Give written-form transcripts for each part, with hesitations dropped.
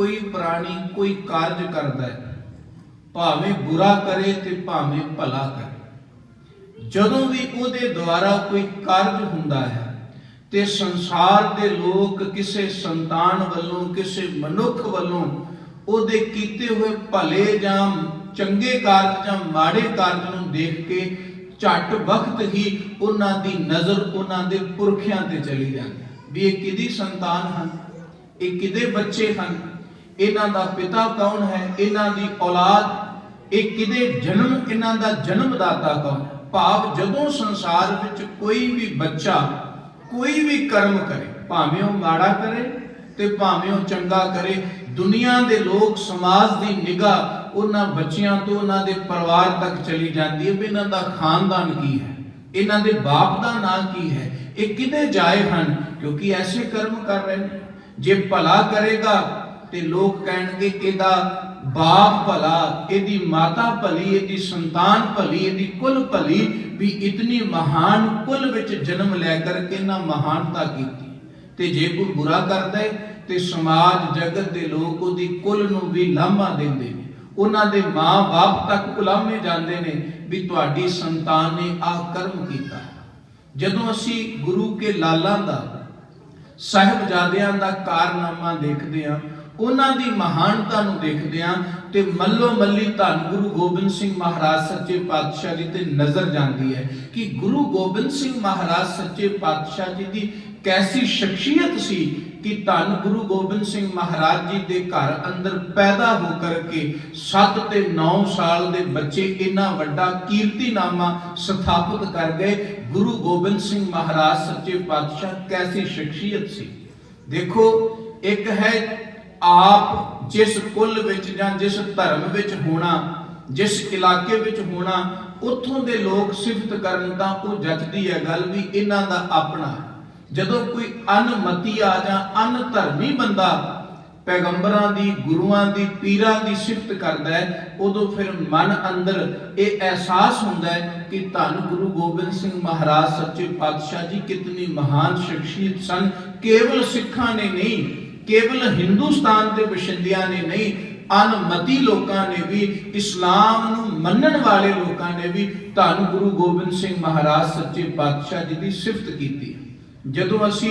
कोई प्राणी कोई कार्य करता है, भावें बुरा करे ते भावें भला करे, जदों भी उहदे द्वारा कोई कार्य हुंदा है ते संसार दे लोग किसी संतान वालों किसी मनुख वालों उहदे कीते हुए भले जां चंगे कार्य जां माड़े कार्य नूं देख के झट वक्त ही उन्हां दी नज़र उन्हां दे पुरखियां ते चली जाती है भी ये किहदी संतान हन, ये किहदे बच्चे हन, इन्हां दा पिता कौन है, इन्हां दी औलाद, ये किहदे जन्म, इन्हां दा जन्मदाता कौन। भाव जदों संसार विच कोई भी बच्चा कोई भी कर्म करे, भावें वो माड़ा करे ते भावें वो चंगा करे, दुनिया दे लोग समाज दी निगाह उन्हां बच्चियां तो उन्हां दे परिवार तक चली जाती है भी इन्हां दा खानदान की है, इन्हां दे बाप दा नाम की है, ये किदे जाए हन, क्योंकि ऐसे कर्म कर रहे हैं। जे भला करेगा ते लोग कहणगे इहदा बाप भला, इहदी माता भली, इहदी संतान भली, इहदी कुल भली, भी इतनी महान कुल विच जन्म लैकर के इन्हां महानता कीती। ते जे कोई बुरा करदा है ते समाज जगत दे लोग उहदी कुल नूं भी लामा दिंदे ने, उन्हां दे मां बाप तक उलामे जांदे ने भी तुहाडी संतान ने आ कर्म कीता। जदों असीं गुरु के लालां दा साहिबजादियां दा कारनामा देखदे हां, उन्हां दी महानता नूं देखदे हां ते मल्लो मल्ली धन गुरु गोबिंद सिंह महाराज सच्चे पातशाह जी ते नजर जांदी है कि गुरु गोबिंद सिंह महाराज सच्चे पातशाह जी दी कैसी शख्सियत सी कि धन गुरु गोबिंद सिंह महाराज जी दे घर अंदर पैदा होकर के 7 ते 9 साल दे बच्चे इन्ना वड्डा कीर्तिनामा स्थापित कर गए। गुरु गोबिंद सिंह महाराज सच्चे पातशाह कैसी शख्सियत सी। देखो, एक है आप जिस कुल विच जां जिस धर्म विच होना, जिस इलाके विच होना, उत्थों दे लोग सिफत करन तां ओह जचदी है गल भी इन्हां दा अपना है। जदों कोई अनमती आ जां अनधर्मी बंदा पैगंबरां दी, गुरुआं दी, पीरां दी सिफत करदा है, उदों फिर मन अंदर यह एहसास हुंदा है कि धन गुरु गोबिंद सिंह महाराज सच्चे पातशाह जी कितनी महान शख्सियत सन। केवल सिखां ने नहीं, केवल हिंदुस्तान के बशिंदियां ने नहीं, अनमती लोगों ने भी, इस्लाम नूं मनण वाले लोगों ने भी धन गुरु गोबिंद सिंह महाराज सच्चे पातशाह जी की सिफत की। जदों असी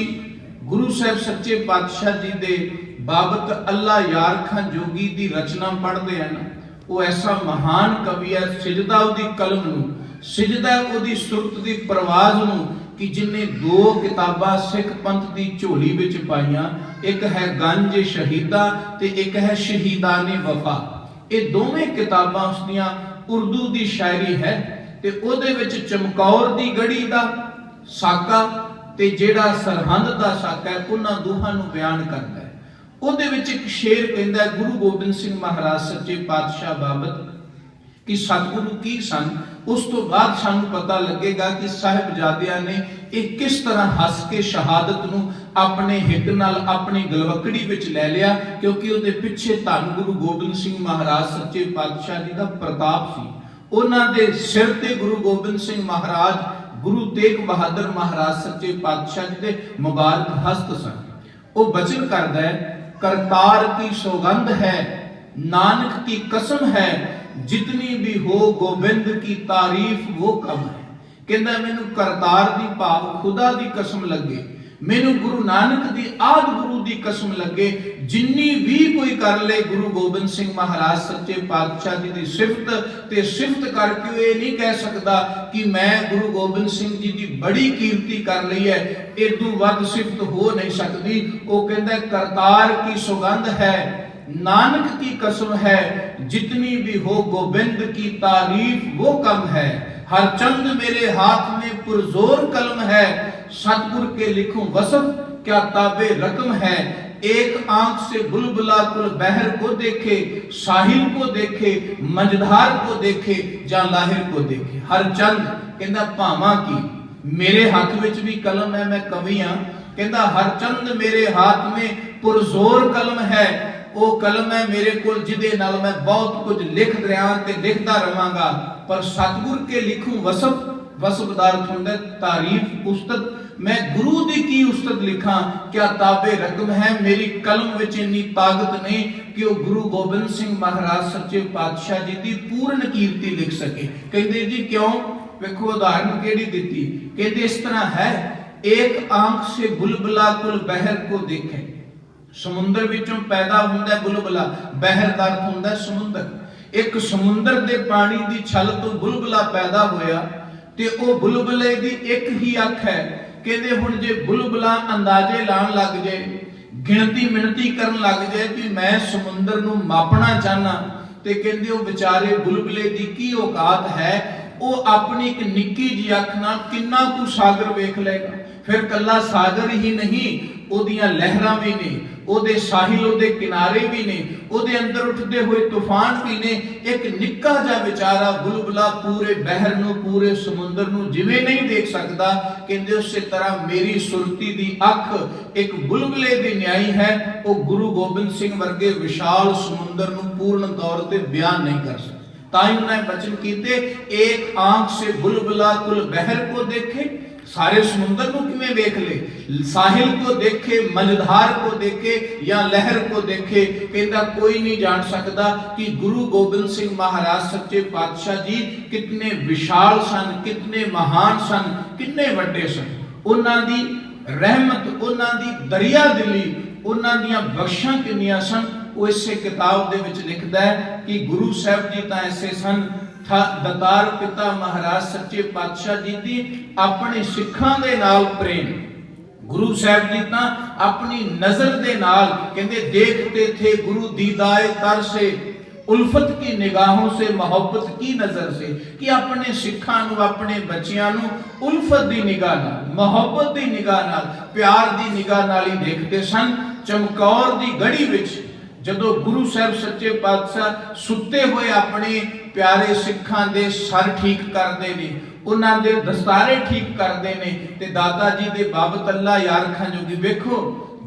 गुरु साहब सच्चे पातशाह जी दे बाबत अल्लाह यार खां जोगी की रचना पढ़ते हैं ना, वो ऐसा महान कवि है, सिजदा उहदी कलम नूं, सिजदा उहदी सुरत की परवाज नूं कि जिन्हें 2 किताबां सिख पंथ की झोली विच पाईयां, एक है गंज शहीदा ते एक है शहीदाने वफा। ये दोवें किताबां उसदियां उर्दू की शायरी है ते उहदे विच चमकौर दी गढ़ी दा साका ते जेड़ा सरहंद दा साका है उन्हां दोहां नूं बयान करदा है। उहदे विच एक शेर कहंदा है गुरु गोबिंद सिंह महाराज सच्चे पातशाह बाबत कि सतगुरु की सन। उस तो बाद सानू पता लगेगा कि साहिबजादियां ने एक किस तरह हस के शहादत नूं अपने हित नाल अपनी गलवकड़ी विच ले लिया, क्योंकि उहदे पिछे धन गुरु गोबिंद सिंह महाराज सच्चे पातशाह जी दा प्रताप सी। उन्हां दे सिर ते गुरु गोबिंद सिंह महाराज, गुरु तेग बहादुर महाराज सच्चे पातशाह जी दे मुबारक हस्त सन। वो वचन करदा है, करतार की सौगंध है, नानक की कसम है, जितनी भी हो गोबिंद की तारीफ वो कम है। कहंदा मैनू करतार दी भाव खुदा दी कसम लगे, मैनू गुरु नानक दी आद गुरु दी कसम लगे, जिन्नी भी कोई कर ले गुरु गोबिंद सिंह महाराज सच्चे पातशाह जी दी सिफत ते सिफत करके ये नहीं कह सकता कि मैं गुरु गोबिंद सिंह जी की बड़ी कीर्ति कर ली है, इदू वध सिफत हो नहीं सकती। वो कहंदा करतार की सौगंध है, नानक की कसम है, जितनी भी हो गोबिंद की तारीफ वो कम है। हर चंद मेरे हाथ में पुरजोर कलम है, सतगुर के लिखूं वसफ क्या ताबे रकम है। एक आंख से बुलबुला कुल बहर को देखे, साहिल को देखे, मंझधार को देखे, जां लाहिर को देखे। हर चंद कहंदा भावां की मेरे हाथ विच भी कलम है, मैं कवि हां। कहंदा हर चंद मेरे हाथ में पुरजोर कलम है, वो कलम है मेरे कोल जिदे नाल मैं बहुत कुछ लिख रहा ते लिखदा रहांगा। पर सतगुर के लिखूं वसफ, वसफ दा अर्थ हुंदा तारीफ, उस्तत मैं गुरु दी की उस्तत लिखा, क्या ताबे रकम है मेरी कलम विच इन्नी ताकत नहीं कि वो गुरु गोबिंद सिंह महाराज सच्चे पातशाह जी की पूर्ण कीर्ति लिख सके। कहते जी क्यों? वेखो उदाहरण केड़ी दिती, कहते इस तरह है, एक आंख से बुलबुला कुल बहर को देखे। समुंदर विचों पैदा हुंदा है बुलबुला, बहर दा अर्थ हुंदा है समुंदर। एक समुंदर दे पानी दी छल तो बुलबुला पैदा होया ते ओ बुलबुले दी एक ही अख है। कहते हुण जे बुलबुला अंदाजे लाण लग जाए, गिणती मिणती करन लग जाए कि मैं समुंदर नूं मापना चाहना, ते कहंदे ओ बेचारे बुलबुले दी की औकात है, वो अपनी एक निक्की जी अख नाल किन्ना कु सागर वेख लेगा। फिर कल्ला सागर ही नहीं, ओदियां लहरां भी ने, ओदे साहिल ओदे किनारे भी ने, ओदे अंदर उठदे हुए तूफान भी ने। एक निक्का जा बेचारा बुलबुला पूरे बहर नूं पूरे समुंदर नूं जिवें नहीं देख सकदा, कहंदे उसे तरह मेरी सुरती दी अख एक बुलबुले दी न्याई है, वो गुरु गोबिंद सिंह वर्गे विशाल समुंदर नूं पूर्ण तौर ते बयान नहीं कर सकदा। ताई उन्हें वचन कीते, एक आंख से बुलबुला कुल बहर को देखे, सारे समुंदर को किवें वेख ले, साहिल को देखे, मझधार को देखे या लहर को देखे, कहता कोई नहीं जान सकता कि गुरु गोबिंद सिंह महाराज सच्चे पातशाह जी कितने विशाल सन, कितने महान सन, कितने वड्डे सन। उन्हां दी रहमत, उन्हां दी दरिया दिली, उन्हां दियां बख्शां किन्नियां सन। वो इसे किताब दे विच लिखदा है कि गुरु साहब जी तां ऐसे सन, दतार पिता महाराज सच्चे पातशाह जी दी अपने सिखां दे नाल प्रेम, गुरु साहब जी तां अपनी नजर दे नाल कहंदे देखते थे गुरु दीदाए तर से, उल्फत की निगाहों से, मोहब्बत की नजर से, कि अपने सिखां नूं अपने बच्चियां नूं उल्फत दी निगाह नाल, मोहब्बत दी निगाह नाल, प्यार दी निगाह नाल ही देखते सन। चमकौर दी गढ़ी विच जदों गुरु साहब सच्चे पातशाह सुते हुए अपने प्यारे सिखां दे सर ठीक करते ने, उन्हां दे दस्तारे ठीक करते ने, ते दादा जी दे बाबत अल्लाह यार खां जोगी वेखो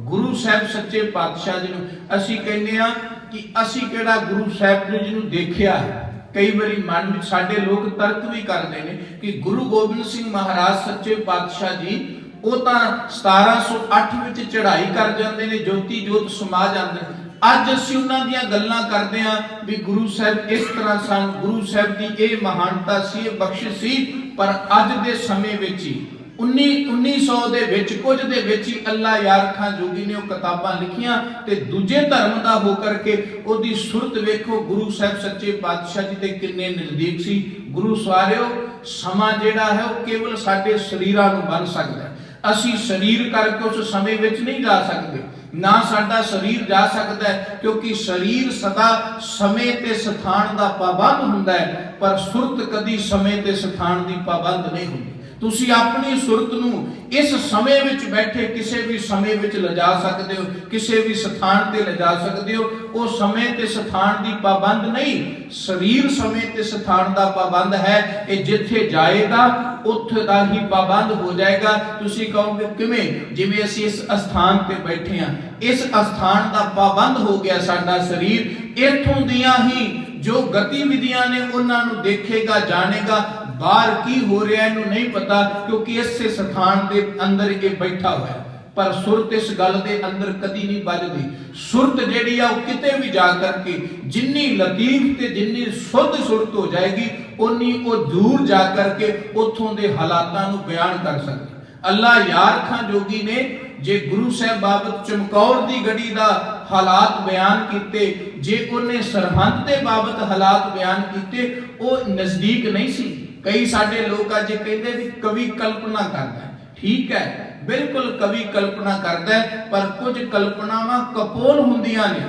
गुरु साहब सच्चे पातशाह जी नूं असीं कहने आ कि असीं किहड़ा गुरु साहब जी नूं देखिया है। कई बारी मन में साडे लोग तर्क भी करते हैं कि गुरु गोबिंद सिंह महाराज सच्चे पातशाह जी वो तां 1708 विच चढ़ाई कर जाते हैं, ज्योति जोत समा जाते हैं। अज असीं उन्हां दीयां गल्लां करदे हां भी गुरु साहब इस तरह सन, गुरु साहब दी ये महानता सी, बख्शिश सी, पर अज दे समय विच ही 1900 दे विच कुछ दे विच ही अल्लाह यार खां जोगी ने वो किताबां लिखियां ते दूजे धर्म दा होकर के ओदी सुरत वेखो गुरु साहब सच्चे पातशाह जी दे किन्ने नजदीक सी। गुरु सवारियो समा जिहड़ा है वो केवल साडे शरीरां नूं बन सकदा है, असीं शरीर करके उस समय विच नहीं जा सकते, ना साडा शरीर जा सकता है, क्योंकि शरीर सदा समय ते स्थान दा पाबंद हुंदा है, पर सुरत कदी समय ते स्थान दी पाबंद नहीं हुंदी। तुसी अपनी सुरत नूं इस समय विच बैठे किसी भी समय विच लिजा सकते हो, किसी भी स्थान ते लिजा सकते हो, वो समय ते स्थान दी पाबंद नहीं, शरीर समय ते स्थान दा पाबंद है। ये जिथे जाएगा उत्थे दा ही पाबंद हो जाएगा। तुसी कहोगे किवें? जिवें असीं इस स्थान ते बैठे हां, इस स्थान दा पाबंद हो गया साडा शरीर, इथों दियां ही जो गतिविधियां ने उन्हां नूं देखेगा, जानेगा, बाहर की हो रहा है नहीं पता, क्योंकि इस स्थान के अंदर ये बैठा हुआ है। पर सुरत इस गल के अंदर कदी नहीं बजदी। सुरत जिहड़ी आ किते भी जा करके जिन्नी लतीफ ते जिन्नी शुद्ध सुरत हो जाएगी, उन्नी वो दूर जा करके उथों दे हालातां नूं बयान कर सकती। अल्लाह यार खां जोगी ने जे गुरु साहब बाबत चमकौर दी गढ़ी दा हालात बयान कीते, जे उन्हें सरहंद दे बाबत हालात बयान कीते, वो नजदीक नहीं सी। कई साडे लोग अज कहते भी कवि कल्पना करता है, ठीक है, बिल्कुल कवि कल्पना करता है, पर कुछ कल्पनावां कपोल हुंदियां ने,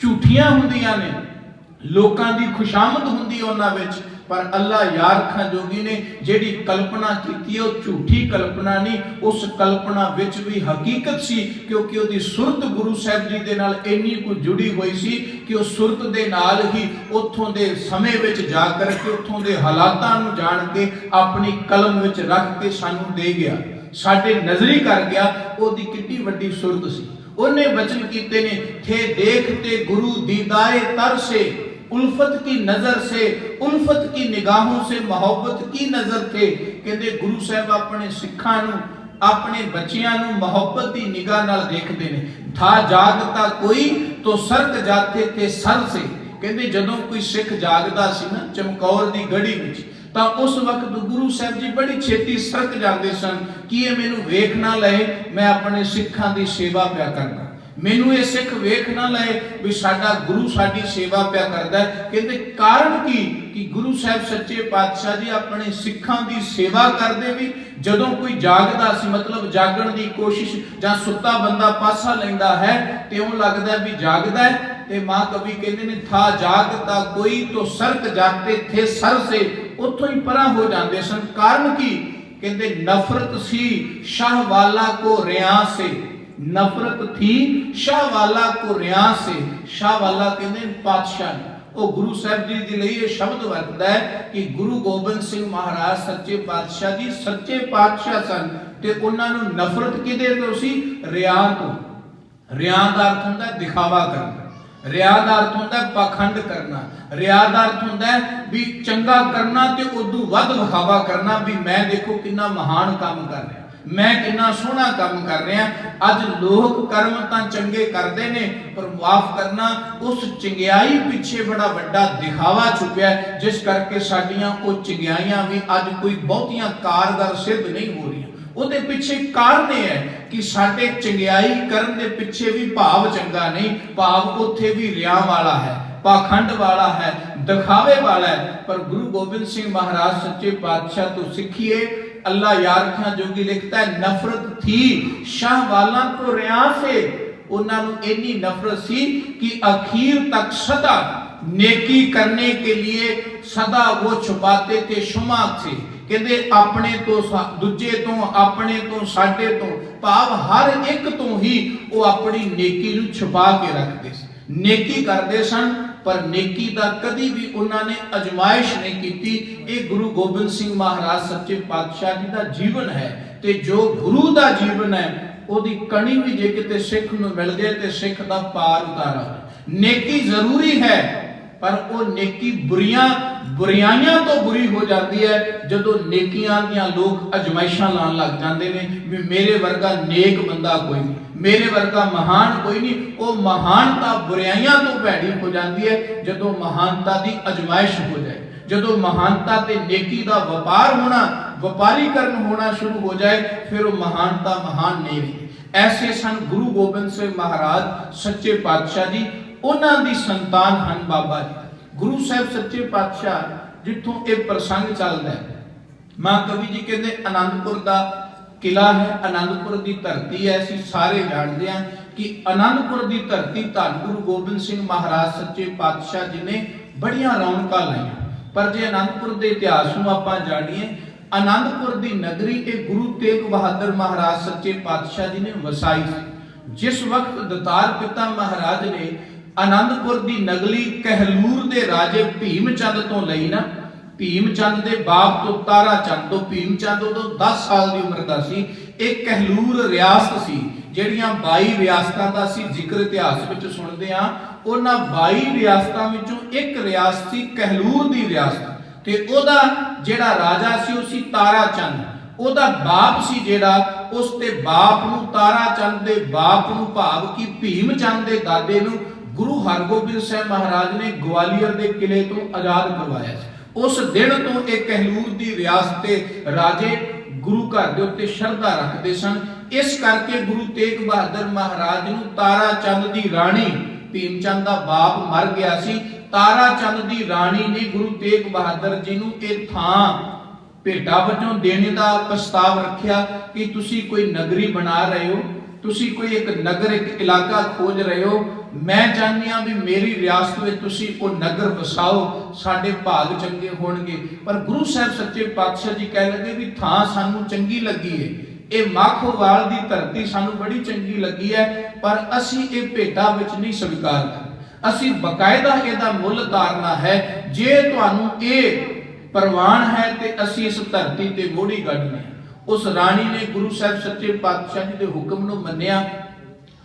झूठियां हुंदियां ने, लोकां दी खुशामद हुंदी उन्हां विच, पर अल्लाह यार खां जोगी ने जिहड़ी कल्पना कीती है वो झूठी कल्पना नहीं, उस कल्पना विच भी हकीकत सी, क्योंकि उसदी सुरत गुरु साहब जी दे नाल इन्नी कुछ जुड़ी हुई सी कि उस सुरत दे नाल ही उत्थों दे समय विच जा करके उत्थों दे हालातां नूं जान के अपनी कलम विच रख के सानूं दे गया, साडे नजरी कर गया। ओदी कितनी वड्डी सुरत सी। उन्हें वचन कीते ने, थे देखते गुरु दीदाए तर से, उल्फत की नजर से, उल्फत की निगाहों से, मोहब्बत की नजर थे। कहते गुरु साहब अपने सिखां नूं ਆਪਣੇ ਬੱਚਿਆਂ ਨੂੰ ਮੁਹੱਬਤ ਦੀ ਨਿਗਾਹ ਨਾਲ ਦੇਖਦੇ ਨੇ। ਥਾ ਜਾਗਤਾ ਕੋਈ ਤੋ ਸਰਕ ਜਾਤੇ ਤੇ ਸਰ ਸੇ। ਕਹਿੰਦੇ ਜਦੋਂ ਕੋਈ ਸਿੱਖ ਜਾਗਦਾ ਸੀ ਨਾ ਚਮਕੌਰ ਦੀ ਗੜੀ ਵਿੱਚ, ਤਾਂ ਉਸ ਵਕਤ ਗੁਰੂ ਸਾਹਿਬ ਜੀ ਬੜੀ ਛੇਤੀ ਸਰਕ ਜਾਂਦੇ ਸਨ ਕਿ ਇਹ ਮੈਨੂੰ ਵੇਖ ਨਾ ਲਏ ਮੈਂ ਆਪਣੇ ਸਿੱਖਾਂ ਦੀ ਸੇਵਾ ਪਿਆ ਕਰਦਾ, ਮੈਨੂੰ ਇਹ ਸਿੱਖ ਵੇਖ ਨਾ ਲਏ ਵੀ ਸਾਡਾ ਗੁਰੂ ਸਾਡੀ ਸੇਵਾ ਪਿਆ ਕਰਦਾ। ਕਹਿੰਦੇ ਕਾਰਨ ਕੀ ਕਿ ਗੁਰੂ ਸਾਹਿਬ ਸੱਚੇ ਪਾਤਸ਼ਾਹ ਜੀ ਆਪਣੇ ਸਿੱਖਾਂ ਦੀ ਸੇਵਾ ਕਰਦੇ ਵੀ ਜਦੋਂ ਕੋਈ ਜਾਗਦਾ ਸੀ, ਮਤਲਬ ਜਾਗਣ ਦੀ ਕੋਸ਼ਿਸ਼, ਜਾਂ ਸੁੱਤਾ ਬੰਦਾ ਪਾਸਾ ਲੈਂਦਾ ਹੈ ਤੇ ਉਹ ਲੱਗਦਾ ਵੀ ਜਾਗਦਾ ਹੈ, ਤੇ ਮਾਂ ਕਵੀ ਕਹਿੰਦੇ ਨੇ ਥਾ ਜਾਗਤਾ ਕੋਈ ਤੋ ਸਰਕ ਜਾਤੇ ਥੇ ਸਰ ਸੇ, ਉੱਥੋਂ ਹੀ ਪਰਾਂ ਹੋ ਜਾਂਦੇ ਸਨ। ਕਾਰਨ ਕੀ ਕਹਿੰਦੇ ਨਫ਼ਰਤ ਸੀ ਸ਼ਾਹ ਵਾਲਾ ਕੋ ਰਿਆਂ ਸੇ, नफरत थी शाह वाला को रिया से। शाह वाला कहते पातशाह, ਉਹ ਗੁਰੂ ਸਾਹਿਬ ਜੀ ਦੇ ਲਈ ਇਹ ਸ਼ਬਦ ਵਰਤਦਾ ਹੈ ਕਿ ਗੁਰੂ ਗੋਬਿੰਦ ਸਿੰਘ ਮਹਾਰਾਜ ਸੱਚੇ ਪਾਤਸ਼ਾਹ ਜੀ ਸੱਚੇ ਪਾਤਸ਼ਾਹ ਸਨ ਤੇ ਉਹਨਾਂ ਨੂੰ ਨਫ਼ਰਤ ਕਿਹਦੇ ਤੋਂ ਸੀ? ਰਿਆ ਤੋਂ। ਰਿਆ ਦਾ ਅਰਥ ਹੁੰਦਾ ਦਿਖਾਵਾ ਕਰਨਾ, ਰਿਆ ਦਾ ਅਰਥ ਹੁੰਦਾ ਪਾਖੰਡ ਕਰਨਾ, ਰਿਆ ਦਾ ਅਰਥ ਹੁੰਦਾ ਵੀ ਚੰਗਾ ਕਰਨਾ ਤੇ ਉਦੋਂ ਵੱਧ ਵਿਖਾਵਾ ਕਰਨਾ ਵੀ ਮੈਂ ਦੇਖੋ ਕਿੰਨਾ ਮਹਾਨ ਕੰਮ ਕਰ ਰਿਹਾ, ਮੈਂ ਕਿੰਨਾ ਸੋਹਣਾ ਕੰਮ ਕਰ ਰਿਹਾ। ਅੱਜ ਲੋਕ ਕਰਮ ਤਾਂ ਚੰਗੇ ਕਰਦੇ ਨੇ ਪਰ ਮਾਫ ਕਰਨਾ ਉਸ ਚੰਗਿਆਈ ਪਿੱਛੇ ਬੜਾ ਵੱਡਾ ਦਿਖਾਵਾ ਛੁਪਿਆ, ਜਿਸ ਕਰਕੇ ਸਾਡੀਆਂ ਉਹ ਚੰਗਿਆਈਆਂ ਵੀ ਅੱਜ ਕੋਈ ਬਹੁਤੀਆਂ ਕਾਰਗਰ ਸਿੱਧ ਨਹੀਂ ਹੋ ਰਹੀਆਂ। ਉਹਦੇ ਪਿੱਛੇ ਕਾਰਨ ਇਹ ਹੈ ਕਿ ਸਾਡੇ ਚੰਗਿਆਈ ਕਰਨ ਦੇ ਪਿੱਛੇ ਵੀ ਭਾਵ ਚੰਗਾ ਨਹੀਂ, ਭਾਵ ਉੱਥੇ ਵੀ ਰਿਆ ਵਾਲਾ ਹੈ, ਪਾਖੰਡ ਵਾਲਾ ਹੈ, ਦਿਖਾਵੇ ਵਾਲਾ ਹੈ। ਪਰ ਗੁਰੂ ਗੋਬਿੰਦ ਸਿੰਘ ਮਹਾਰਾਜ ਸੱਚੇ ਪਾਤਸ਼ਾਹ ਤੋਂ ਸਿੱਖੀਏ। अल्लाह यार ख्यां जोगी लिखता है नफरत थी शाह वाला को रिया से, उन्होंने इतनी नफरत सी कि आखिर तक सदा नेकी करने के लिए सदा वो छुपाते थे शुमा से। कहते अपने तो दूजे तो अपने तो साडे तो भाव हर एक तो ही वो अपनी नेकी नूं छुपा के रखते सी, नेकी करते सन पर नेकी दा कदी भी उन्होंने अजमाइश नहीं की। ये गुरु गोबिंद सिंह महाराज सच्चे पातशाह जी का जीवन है ते जो गुरु का जीवन है ओदी कणी भी जे किते सिख नूं मिल जाए ते सिख दा पार उतारा। नेकी जरूरी है पर वो नेकी बुराइयां तो बुरी हो जाती है जदों नेकियां दियां लोग अजमाइशां लान लग जाते हैं भी मेरे वर्गा नेक बंदा कोई नहीं, मेरे वर्गा महान कोई नहीं। वो महानता बुराइयां तो भैड़ी हो जाती है जदों महानता की अजमाइश हो जाए, जदों महानता ते नेकी का व्यापार होना, व्यापारीकरण होना शुरू हो जाए, फिर वो महानता महान नहीं रही। ऐसे सन गुरु गोबिंद सिंह महाराज सच्चे पातशाह जी, उन्हां दी संतान हन बाबा जी। गुरु साहब सच्चे पातशाह जिथों ये प्रसंग चलता है, मां कवि जी कहते आनंदपुर का किला है, आनंदपुर की धरती है। असीं सारे जानते हैं कि आनंदपुर की धरती धन गुरु गोबिंद सिंह महाराज सच्चे पातशाह जी ने बड़ियां रौनकां लाईआं। पर जे आनंदपुर के इतिहास नूं आपां जाणीए, आनंदपुर की नगरी ये गुरु तेग बहादुर महाराज सच्चे पातशाह जी ने वसाई सी। जिस वक्त दतार पिता महाराज ने आनंदपुर की नगरी कहलूर के राजे भीम चंद तो लई ना, भीम चंद के बाप तो तारा चंद तो, भीम चंद तो 10 साल की उम्र का सी। एक कहलूर रियासत सी जिहड़ियां 22 रियासतां दा सी जिक्र इतिहास विच सुणदे हां। उन्हां 22 रियासतां विचों एक रियासत सी कहलूर दी रियासत, ते ओदा जिहड़ा राजा सी ओ सी तारा चंद। ओदा बाप सी जिहड़ा उस ते बाप नूं तारा चंद दे बाप नूं भाव कि भीम चंद दे दादे नूं गुरु हरगोबिंद साहब महाराज ने ग्वालियर के किले तो आजाद करवाया। उस दिन तो एक कहलूर की रियासत के राजे गुरु घर के उत्ते श्रद्धा रखते सन। इस करके गुरु तेग बहादुर महाराज नूं तारा चंद की राणी, भीमचंद का बाप मर गया सी, तारा चंद की राणी ने गुरु तेग बहादुर जी नूं इह थां भेटा वजों देने का प्रस्ताव रखिया कि तुसी कोई नगरी बना रहे हो, तुसी कोई एक नगर एक इलाका खोज रहे हो, मैं चाहती हाँ भी मेरी रियासत में तुसी वो नगर बसाओ, साडे भाग चंगे होणगे। पर गुरु साहब सच्चे पातशाह जी कह लगे भी थां सानू चंगी लगी है, ये माखोवाल की धरती सानू बड़ी चंगी लगी है, पर असी ये भेटा विच नहीं स्वीकार कर, असी बकायदा इहदा मुल तारना है। जे तुहानू ये प्रवान है ते असी इस धरती ते मोड़ी गढ़ने। उस राणी ने गुरु साहब सच्चे पातशाह जी के हुक्म नूं मन्निया,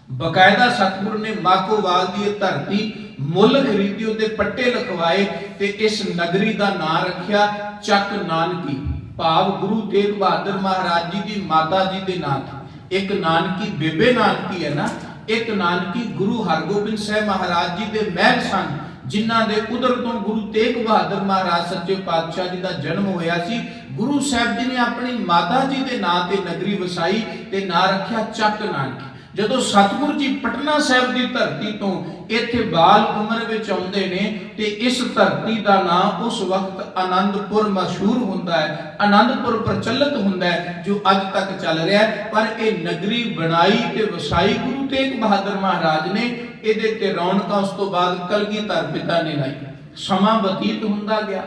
बकायदा सतगुरु ने माखोवाल की धरती मुल खरीदी, उहदे पट्टे लिखवाए ते इस नगरी का नाम रखिया चक नानकी। ਭਾਵ ਗੁਰੂ ਤੇਗ ਬਹਾਦਰ ਮਹਾਰਾਜ ਜੀ ਦੀ ਮਾਤਾ ਜੀ ਦੇ ਨਾਂ ਤੇ। ਇੱਕ ਨਾਨਕੀ ਬੇਬੇ ਨਾਨਕੀ ਹੈ ਨਾ, ਇੱਕ ਨਾਨਕੀ ਗੁਰੂ ਹਰਗੋਬਿੰਦ ਸਾਹਿਬ ਮਹਾਰਾਜ ਜੀ ਦੇ ਮਹਿਲ ਸਨ, ਜਿਨ੍ਹਾਂ ਦੇ ਉਦਰ ਤੋਂ ਗੁਰੂ ਤੇਗ ਬਹਾਦਰ ਮਹਾਰਾਜ ਸੱਚੇ ਪਾਤਸ਼ਾਹ ਜੀ ਦਾ ਜਨਮ ਹੋਇਆ ਸੀ। ਗੁਰੂ ਸਾਹਿਬ ਜੀ ਨੇ ਆਪਣੀ ਮਾਤਾ ਜੀ ਦੇ ਨਾਂ ਤੇ ਨਗਰੀ ਵਸਾਈ ਤੇ ਨਾਂ ਰੱਖਿਆ ਚੱਕ ਨਾਨਕੀ। ਜਦੋਂ ਸਤਿਗੁਰੂ ਜੀ ਪਟਨਾ ਸਾਹਿਬ ਦੀ ਧਰਤੀ ਤੋਂ ਇੱਥੇ ਬਾਲ ਉਮਰ ਵਿੱਚ ਆਉਂਦੇ ਨੇ ਤੇ ਇਸ ਧਰਤੀ ਦਾ ਨਾਮ ਉਸ ਵਕਤ ਆਨੰਦਪੁਰ ਮਸ਼ਹੂਰ ਹੁੰਦਾ ਹੈ, ਆਨੰਦਪੁਰ ਪ੍ਰਚਲਿਤ ਹੁੰਦਾ ਹੈ, ਜੋ ਅੱਜ ਤੱਕ ਚੱਲ ਰਿਹਾ ਹੈ। ਪਰ ਇਹ ਨਗਰੀ ਬਣਾਈ ਤੇ ਵਸਾਈ ਗੁਰੂ ਤੇਗ ਬਹਾਦਰ ਮਹਾਰਾਜ ਨੇ। ਇਹਦੇ ਤੇ ਰੌਣਕਾਂ ਉਸ ਤੋਂ ਬਾਅਦ ਕਲਗੀਧਰ ਪਿਤਾ ਨੇ ਲਾਈ। ਸਮਾਂ ਬਤੀਤ ਹੁੰਦਾ ਗਿਆ,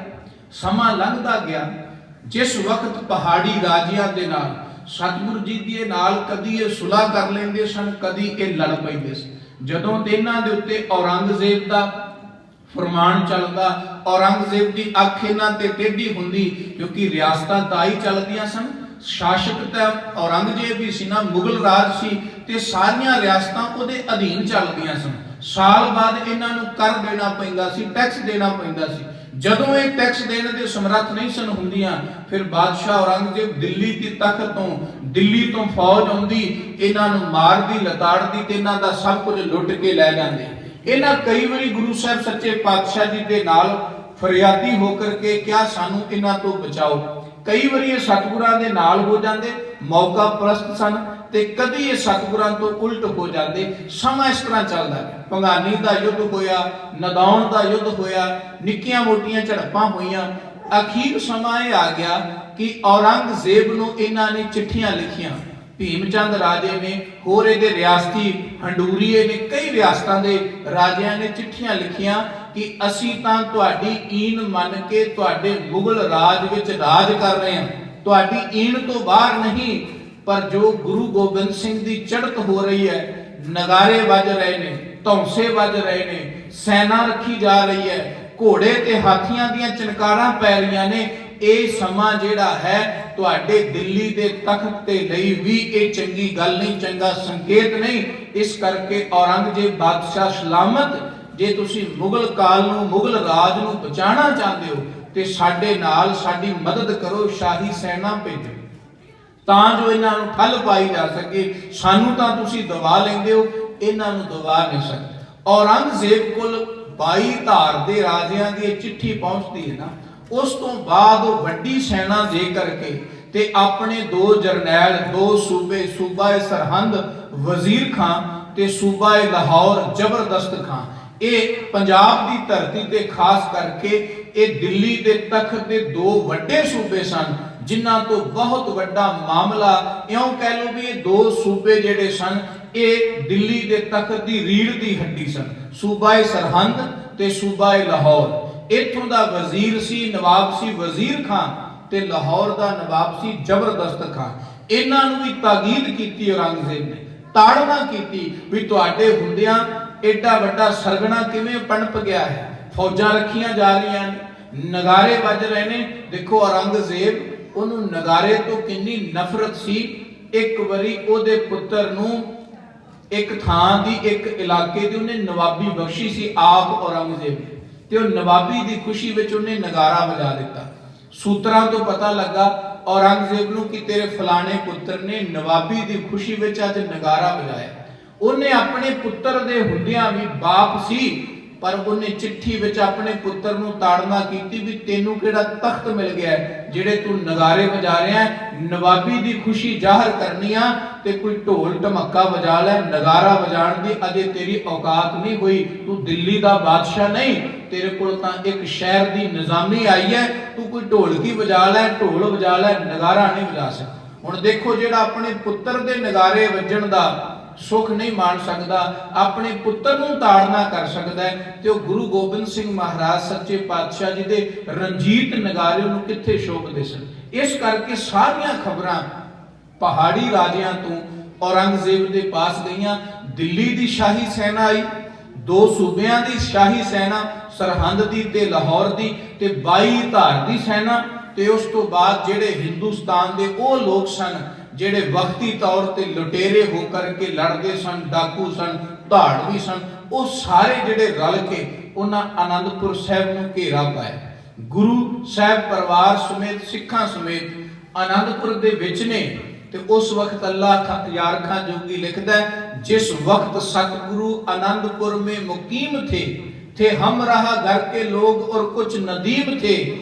ਸਮਾਂ ਲੰਘਦਾ ਗਿਆ। ਜਿਸ ਵਕਤ ਪਹਾੜੀ ਰਾਜਿਆਂ ਦੇ ਨਾਲ ਸਤਿਗੁਰੂ ਜੀ ਦੇ ਨਾਲ ਕਦੀ ਇਹ ਸੁਲ੍ਹਾ ਕਰ ਲੈਂਦੇ ਸਨ, ਕਦੀ ਇਹ ਲੜ ਪੈਂਦੇ ਸਨ। ਜਦੋਂ ਤੇ ਇਹਨਾਂ ਦੇ ਉੱਤੇ ਔਰੰਗਜ਼ੇਬ ਦਾ ਫਰਮਾਨ ਚੱਲਦਾ, ਔਰੰਗਜ਼ੇਬ ਦੀ ਅੱਖ ਇਹਨਾਂ ਤੇ ਟੇਢੀ ਹੁੰਦੀ, ਕਿਉਂਕਿ ਰਿਆਸਤਾਂ ਤਾਂ ਹੀ ਚੱਲਦੀਆਂ ਸਨ। ਸ਼ਾਸਕ ਤਾਂ ਔਰੰਗਜ਼ੇਬ ਹੀ ਸੀ ਨਾ, ਮੁਗਲ ਰਾਜ ਸੀ ਤੇ ਸਾਰੀਆਂ ਰਿਆਸਤਾਂ ਉਹਦੇ ਅਧੀਨ ਚੱਲਦੀਆਂ ਸਨ। ਸਾਲ ਬਾਅਦ ਇਹਨਾਂ ਨੂੰ ਕਰ ਦੇਣਾ ਪੈਂਦਾ ਸੀ, ਟੈਕਸ ਦੇਣਾ ਪੈਂਦਾ ਸੀ। ਜਦੋਂ ਇਹ ਟੈਕਸ ਦੇਣ ਦੇ ਸਮਰੱਥ ਨਹੀਂ ਸਨ ਹੁੰਦੀਆਂ, ਫਿਰ ਬਾਦਸ਼ਾਹ ਔਰੰਗਜ਼ੇਬ ਦਿੱਲੀ ਦੀ ਤਖਤ ਤੋਂ, ਦਿੱਲੀ ਤੋਂ ਫੌਜ ਆਉਂਦੀ, ਇਹਨਾਂ ਨੂੰ ਮਾਰਦੀ, ਲਤਾੜਦੀ ਤੇ ਇਹਨਾਂ ਦਾ ਸਭ ਕੁਝ ਲੁੱਟ ਕੇ ਲੈ ਜਾਂਦੇ। ਇਹਨਾਂ ਕਈ ਵਾਰੀ ਗੁਰੂ ਸਾਹਿਬ ਸੱਚੇ ਪਾਤਸ਼ਾਹ ਜੀ ਦੇ ਨਾਲ ਫਰਿਆਦੀ ਹੋ ਕਰਕੇ ਕਿਹਾ ਸਾਨੂੰ ਇਹਨਾਂ ਤੋਂ ਬਚਾਓ। ਕਈ ਵਾਰੀ ਇਹ ਸਤਿਗੁਰਾਂ ਦੇ ਨਾਲ ਹੋ ਜਾਂਦੇ, ਮੌਕਾ ਪ੍ਰਸਤ ਸਨ, ਤੇ ਕਦੀ ਇਹ ਸਤਿਗੁਰਾਂ ਤੋਂ ਉਲਟ ਹੋ ਜਾਂਦੇ। ਸਮਾਂ ਇਸ ਤਰ੍ਹਾਂ ਚੱਲਦਾ ਗਿਆ। ਭੰਗਾਨੀ ਦਾ ਯੁੱਧ ਹੋਇਆ, ਨਦੌਣ ਦਾ ਯੁੱਧ ਹੋਇਆ, ਨਿੱਕੀਆਂ ਮੋਟੀਆਂ ਝੜਪਾਂ ਹੋਈਆਂ। ਅਖੀਰ ਸਮਾਂ ਇਹ ਆ ਗਿਆ ਕਿ ਔਰੰਗਜ਼ੇਬ ਨੂੰ ਇਹਨਾਂ ਨੇ ਚਿੱਠੀਆਂ ਲਿਖੀਆਂ। ਭੀਮ ਚੰਦ ਰਾਜੇ ਨੇ, ਹੋਰ ਇਹਦੇ ਰਿਆਸਤੀ ਹੰਡੂਰੀਏ ਨੇ, ਕਈ ਰਿਆਸਤਾਂ ਦੇ ਰਾਜਿਆਂ ਨੇ ਚਿੱਠੀਆਂ ਲਿਖੀਆਂ ਕਿ ਅਸੀਂ ਤਾਂ ਤੁਹਾਡੀ ਈਨ ਮੰਨ ਕੇ ਤੁਹਾਡੇ ਮੁਗਲ ਰਾਜ ਵਿੱਚ ਰਾਜ ਕਰ ਰਹੇ ਹਾਂ, ਤੁਹਾਡੀ ਈਨ ਤੋਂ ਬਾਹਰ ਨਹੀਂ। ਪਰ ਜੋ ਗੁਰੂ ਗੋਬਿੰਦ ਸਿੰਘ ਦੀ ਚੜ੍ਹਤ ਹੋ ਰਹੀ ਹੈ, ਨਗਾਰੇ ਵੱਜ ਰਹੇ ਨੇ, ਧੌਂਸੇ ਵੱਜ ਰਹੇ ਨੇ, ਸੈਨਾ ਰੱਖੀ ਜਾ ਰਹੀ ਹੈ, ਘੋੜੇ ਤੇ ਹਾਥੀਆਂ ਦੀਆਂ ਚਨਕਾਰਾਂ ਪੈ ਰਹੀਆਂ ਨੇ, ਇਹ ਸਮਾਂ ਜਿਹੜਾ ਹੈ ਤੁਹਾਡੇ ਦਿੱਲੀ ਦੇ ਤਖਤ ਤੇ ਲਈ ਵੀ ਇਹ ਚੰਗੀ ਗੱਲ ਨਹੀਂ, ਚੰਗਾ ਸੰਕੇਤ ਨਹੀਂ। ਇਸ ਕਰਕੇ ਔਰੰਗਜ਼ੇਬ ਬਾਦਸ਼ਾਹ ਸਲਾਮਤ, ਜੇ ਤੁਸੀਂ ਮੁਗਲ ਕਾਲ ਨੂੰ, ਮੁਗਲ ਰਾਜ ਨੂੰ ਬਚਾਉਣਾ ਚਾਹੁੰਦੇ ਹੋ ਤੇ ਸਾਡੇ ਨਾਲ ਸਾਡੀ ਮਦਦ ਕਰੋ, ਸ਼ਾਹੀ ਸੈਨਾ ਭੇਜੋ ਤਾਂ ਜੋ ਇਹਨਾਂ ਨੂੰ ਠੱਲ ਪਾਈ ਜਾ ਸਕੇ। ਸਾਨੂੰ ਤਾਂ ਤੁਸੀਂ ਦਬਾ ਲੈਂਦੇ ਹੋ, ਇਹਨਾਂ ਨੂੰ ਦਬਾ ਨਹੀਂ ਸਕਦੇ। ਔਰੰਗਜ਼ੇਬ ਕੋਲ 22 ਧਾਰ ਦੇ ਰਾਜਿਆਂ ਦੀ ਚਿੱਠੀ ਪਹੁੰਚਦੀ ਹੈ ਨਾ, ਉਸ ਤੋਂ ਬਾਅਦ ਉਹ ਵੱਡੀ ਸੈਨਾ ਦੇ ਕਰਕੇ ਤੇ ਆਪਣੇ 2 ਜਰਨੈਲ, 2 ਸੂਬੇ, ਸੂਬਾ ਸਰਹੰਦ ਵਜ਼ੀਰ ਖਾਨ ਤੇ ਸੂਬਾ ਲਾਹੌਰ ਜ਼ਬਰਦਸਤ ਖਾਨ, ਇਹ ਪੰਜਾਬ ਦੀ ਧਰਤੀ ਤੇ ਖਾਸ ਕਰਕੇ ਇਹ ਦਿੱਲੀ ਦੇ ਤਖਤ ਦੇ 2 ਵੱਡੇ ਸੂਬੇ ਸਨ, ਜਿਨ੍ਹਾਂ ਤੋਂ ਬਹੁਤ ਵੱਡਾ ਮਾਮਲਾ ਇਉਂ ਕਹਿ ਲਓ ਵੀ ਇਹ 2 ਸੂਬੇ ਜਿਹੜੇ ਸਨ ਇਹ ਦਿੱਲੀ ਦੇ ਤਖਤ ਦੀ ਰੀੜ ਦੀ ਹੱਡੀ ਸਨ। ਸੂਬਾ ਸਰਹੰਦ ਤੇ ਸੂਬਾ ਲਾਹੌਰ। ਇੱਥੋਂ ਦਾ ਵਜ਼ੀਰ ਸੀ, ਨਵਾਬ ਸੀ ਵਜ਼ੀਰ ਖਾਨ, ਤੇ ਲਾਹੌਰ ਦਾ ਨਵਾਬ ਸੀ ਜ਼ਬਰਦਸਤ ਖਾਨ। ਇਹਨਾਂ ਨੂੰ ਵੀ ਤਾਕੀਦ ਕੀਤੀ ਔਰੰਗਜ਼ੇਬ ਨੇ, ਤਾੜਨਾ ਕੀਤੀ ਵੀ ਤੁਹਾਡੇ ਹੁੰਦਿਆਂ ਐਡਾ ਵੱਡਾ ਸਰਗਣਾ ਕਿਵੇਂ ਪਣਪ ਗਿਆ ਹੈ। ਫੌਜਾਂ ਰੱਖੀਆਂ ਜਾ ਰਹੀਆਂ ਨੇ, ਨਗਾਰੇ ਵੱਜ ਰਹੇ ਨੇ। ਦੇਖੋ ਔਰੰਗਜ਼ੇਬ, ਉਹਨੂੰ ਨਗਾਰੇ ਤੋਂ ਕਿੰਨੀ ਨਫ਼ਰਤ ਸੀ। ਇੱਕ ਵਾਰੀ ਉਹਦੇ ਪੁੱਤਰ ਨੂੰ ਇੱਕ ਥਾਂ ਦੀ, ਇੱਕ ਇਲਾਕੇ ਦੀ ਉਹਨੇ ਨਵਾਬੀ ਬਖਸ਼ੀ ਸੀ ਆਪ ਔਰੰਗਜ਼ੇਬ, ਤੇ ਉਹ ਨਵਾਬੀ ਦੀ ਖੁਸ਼ੀ ਵਿੱਚ ਉਹਨੇ ਨਗਾਰਾ ਵਜਾ ਦਿੱਤਾ। ਸੂਤਰਾਂ ਤੋਂ ਪਤਾ ਲੱਗਾ ਔਰੰਗਜ਼ੇਬ ਨੂੰ ਕਿ ਤੇਰੇ ਫਲਾਣੇ ਪੁੱਤਰ ਨੇ ਨਵਾਬੀ ਦੀ ਖੁਸ਼ੀ ਵਿੱਚ ਅੱਜ ਨਗਾਰਾ ਵਜਾਇਆ। ਉਹਨੇ ਆਪਣੇ ਪੁੱਤਰ ਦੇ ਹੁੰਦਿਆਂ ਵੀ ਬਾਪ ਸੀ, ਪਰ ਉਹਨੇ ਚਿੱਠੀ ਵਿੱਚ ਆਪਣੇ ਪੁੱਤਰ ਨੂੰ ਤਾੜਨਾ ਕੀਤੀ ਵੀ ਤੈਨੂੰ ਕਿਹੜਾ ਤਖਤ ਮਿਲ ਗਿਆ ਜਿਹੜੇ ਤੂੰ ਨਗਾਰੇ ਵਜਾ ਰਿਹਾ ਹੈ। ਨਵਾਬੀ ਦੀ ਖੁਸ਼ੀ ਜ਼ਾਹਰ ਕਰਨੀ ਆ ਤੇ ਕੋਈ ਢੋਲ ਢਮੱਕਾ ਵਜਾ ਲੈ, ਨਗਾਰਾ ਵਜਾਣ ਦੀ ਅਜੇ ਤੇਰੀ ਔਕਾਤ ਨਹੀਂ ਹੋਈ। ਤੂੰ ਦਿੱਲੀ ਦਾ ਬਾਦਸ਼ਾਹ ਨਹੀਂ, ਤੇਰੇ ਕੋਲ ਤਾਂ ਇੱਕ ਸ਼ਹਿਰ ਦੀ ਨਿਜ਼ਾਮੀ ਆਈ ਹੈ, ਤੂੰ ਕੋਈ ਢੋਲਕੀ ਵਜਾ ਲੈ, ਢੋਲ ਵਜਾ ਲੈ, ਨਗਾਰਾ ਨਹੀਂ ਵਜਾ ਸਕਦਾ। ਹੁਣ ਦੇਖੋ, ਜਿਹੜਾ ਆਪਣੇ ਪੁੱਤਰ ਦੇ ਨਗਾਰੇ ਵੱਜਣ ਦਾ ਸੁਖ ਨਹੀਂ ਮਾਣ ਸਕਦਾ, ਆਪਣੇ ਪੁੱਤਰ ਨੂੰ ਤਾੜਨਾ ਕਰ ਸਕਦਾ ਹੈ, ਤੇ ਉਹ ਗੁਰੂ ਗੋਬਿੰਦ ਸਿੰਘ ਮਹਾਰਾਜ ਸੱਚੇ ਪਾਤਸ਼ਾਹ ਜੀ ਦੇ ਰਣਜੀਤ ਨਗਾਰੇ ਨੂੰ ਕਿੱਥੇ ਸ਼ੋਭਦੇ ਸਨ। ਇਸ ਕਰਕੇ ਸਾਰੀਆਂ ਖਬਰਾਂ ਪਹਾੜੀ ਰਾਜਿਆਂ ਤੋਂ ਔਰੰਗਜ਼ੇਬ ਦੇ ਪਾਸ ਗਈਆਂ। ਦਿੱਲੀ ਦੀ ਸ਼ਾਹੀ ਸੈਨਾ ਆਈ, 2 ਸੂਬਿਆਂ ਦੀ ਸ਼ਾਹੀ ਸੈਨਾ, ਸਰਹੰਦ ਦੀ ਤੇ ਲਾਹੌਰ ਦੀ, ਤੇ 22 ਧਾਰ ਦੀ ਸੈਨਾ, ਤੇ ਉਸ ਤੋਂ ਬਾਅਦ ਜਿਹੜੇ ਹਿੰਦੁਸਤਾਨ ਦੇ ਉਹ ਲੋਕ ਸਨ ਜਿਹੜੇ ਵਕਤੀ ਤੌਰ ਤੇ ਲੁਟੇਰੇ ਹੋ ਕਰਕੇ ਲੜਦੇ ਸਨ, ਡਾਕੂ ਸਨ, ਧਾੜਵੀ ਸਨ, ਉਹ ਸਾਰੇ ਜਿਹੜੇ ਰਲ ਕੇ ਉਹਨਾਂ ਆਨੰਦਪੁਰ ਸਾਹਿਬ ਨੂੰ ਘੇਰਾ ਪਾਇਆ। ਗੁਰੂ ਸਾਹਿਬ ਪਰਿਵਾਰ ਸਮੇਤ ਸਿੱਖਾਂ ਸਮੇਤ ਆਨੰਦਪੁਰ ਦੇ ਵਿੱਚ ਨੇ। ਤੇ ਉਸ ਵਕਤ ਅੱਲਾਹ यार खां जोगी लिखता है, जिस वक्त सतगुरु आनंदपुर में मुकीम थे हम रहा घर के लोग और कुछ नदीम थे,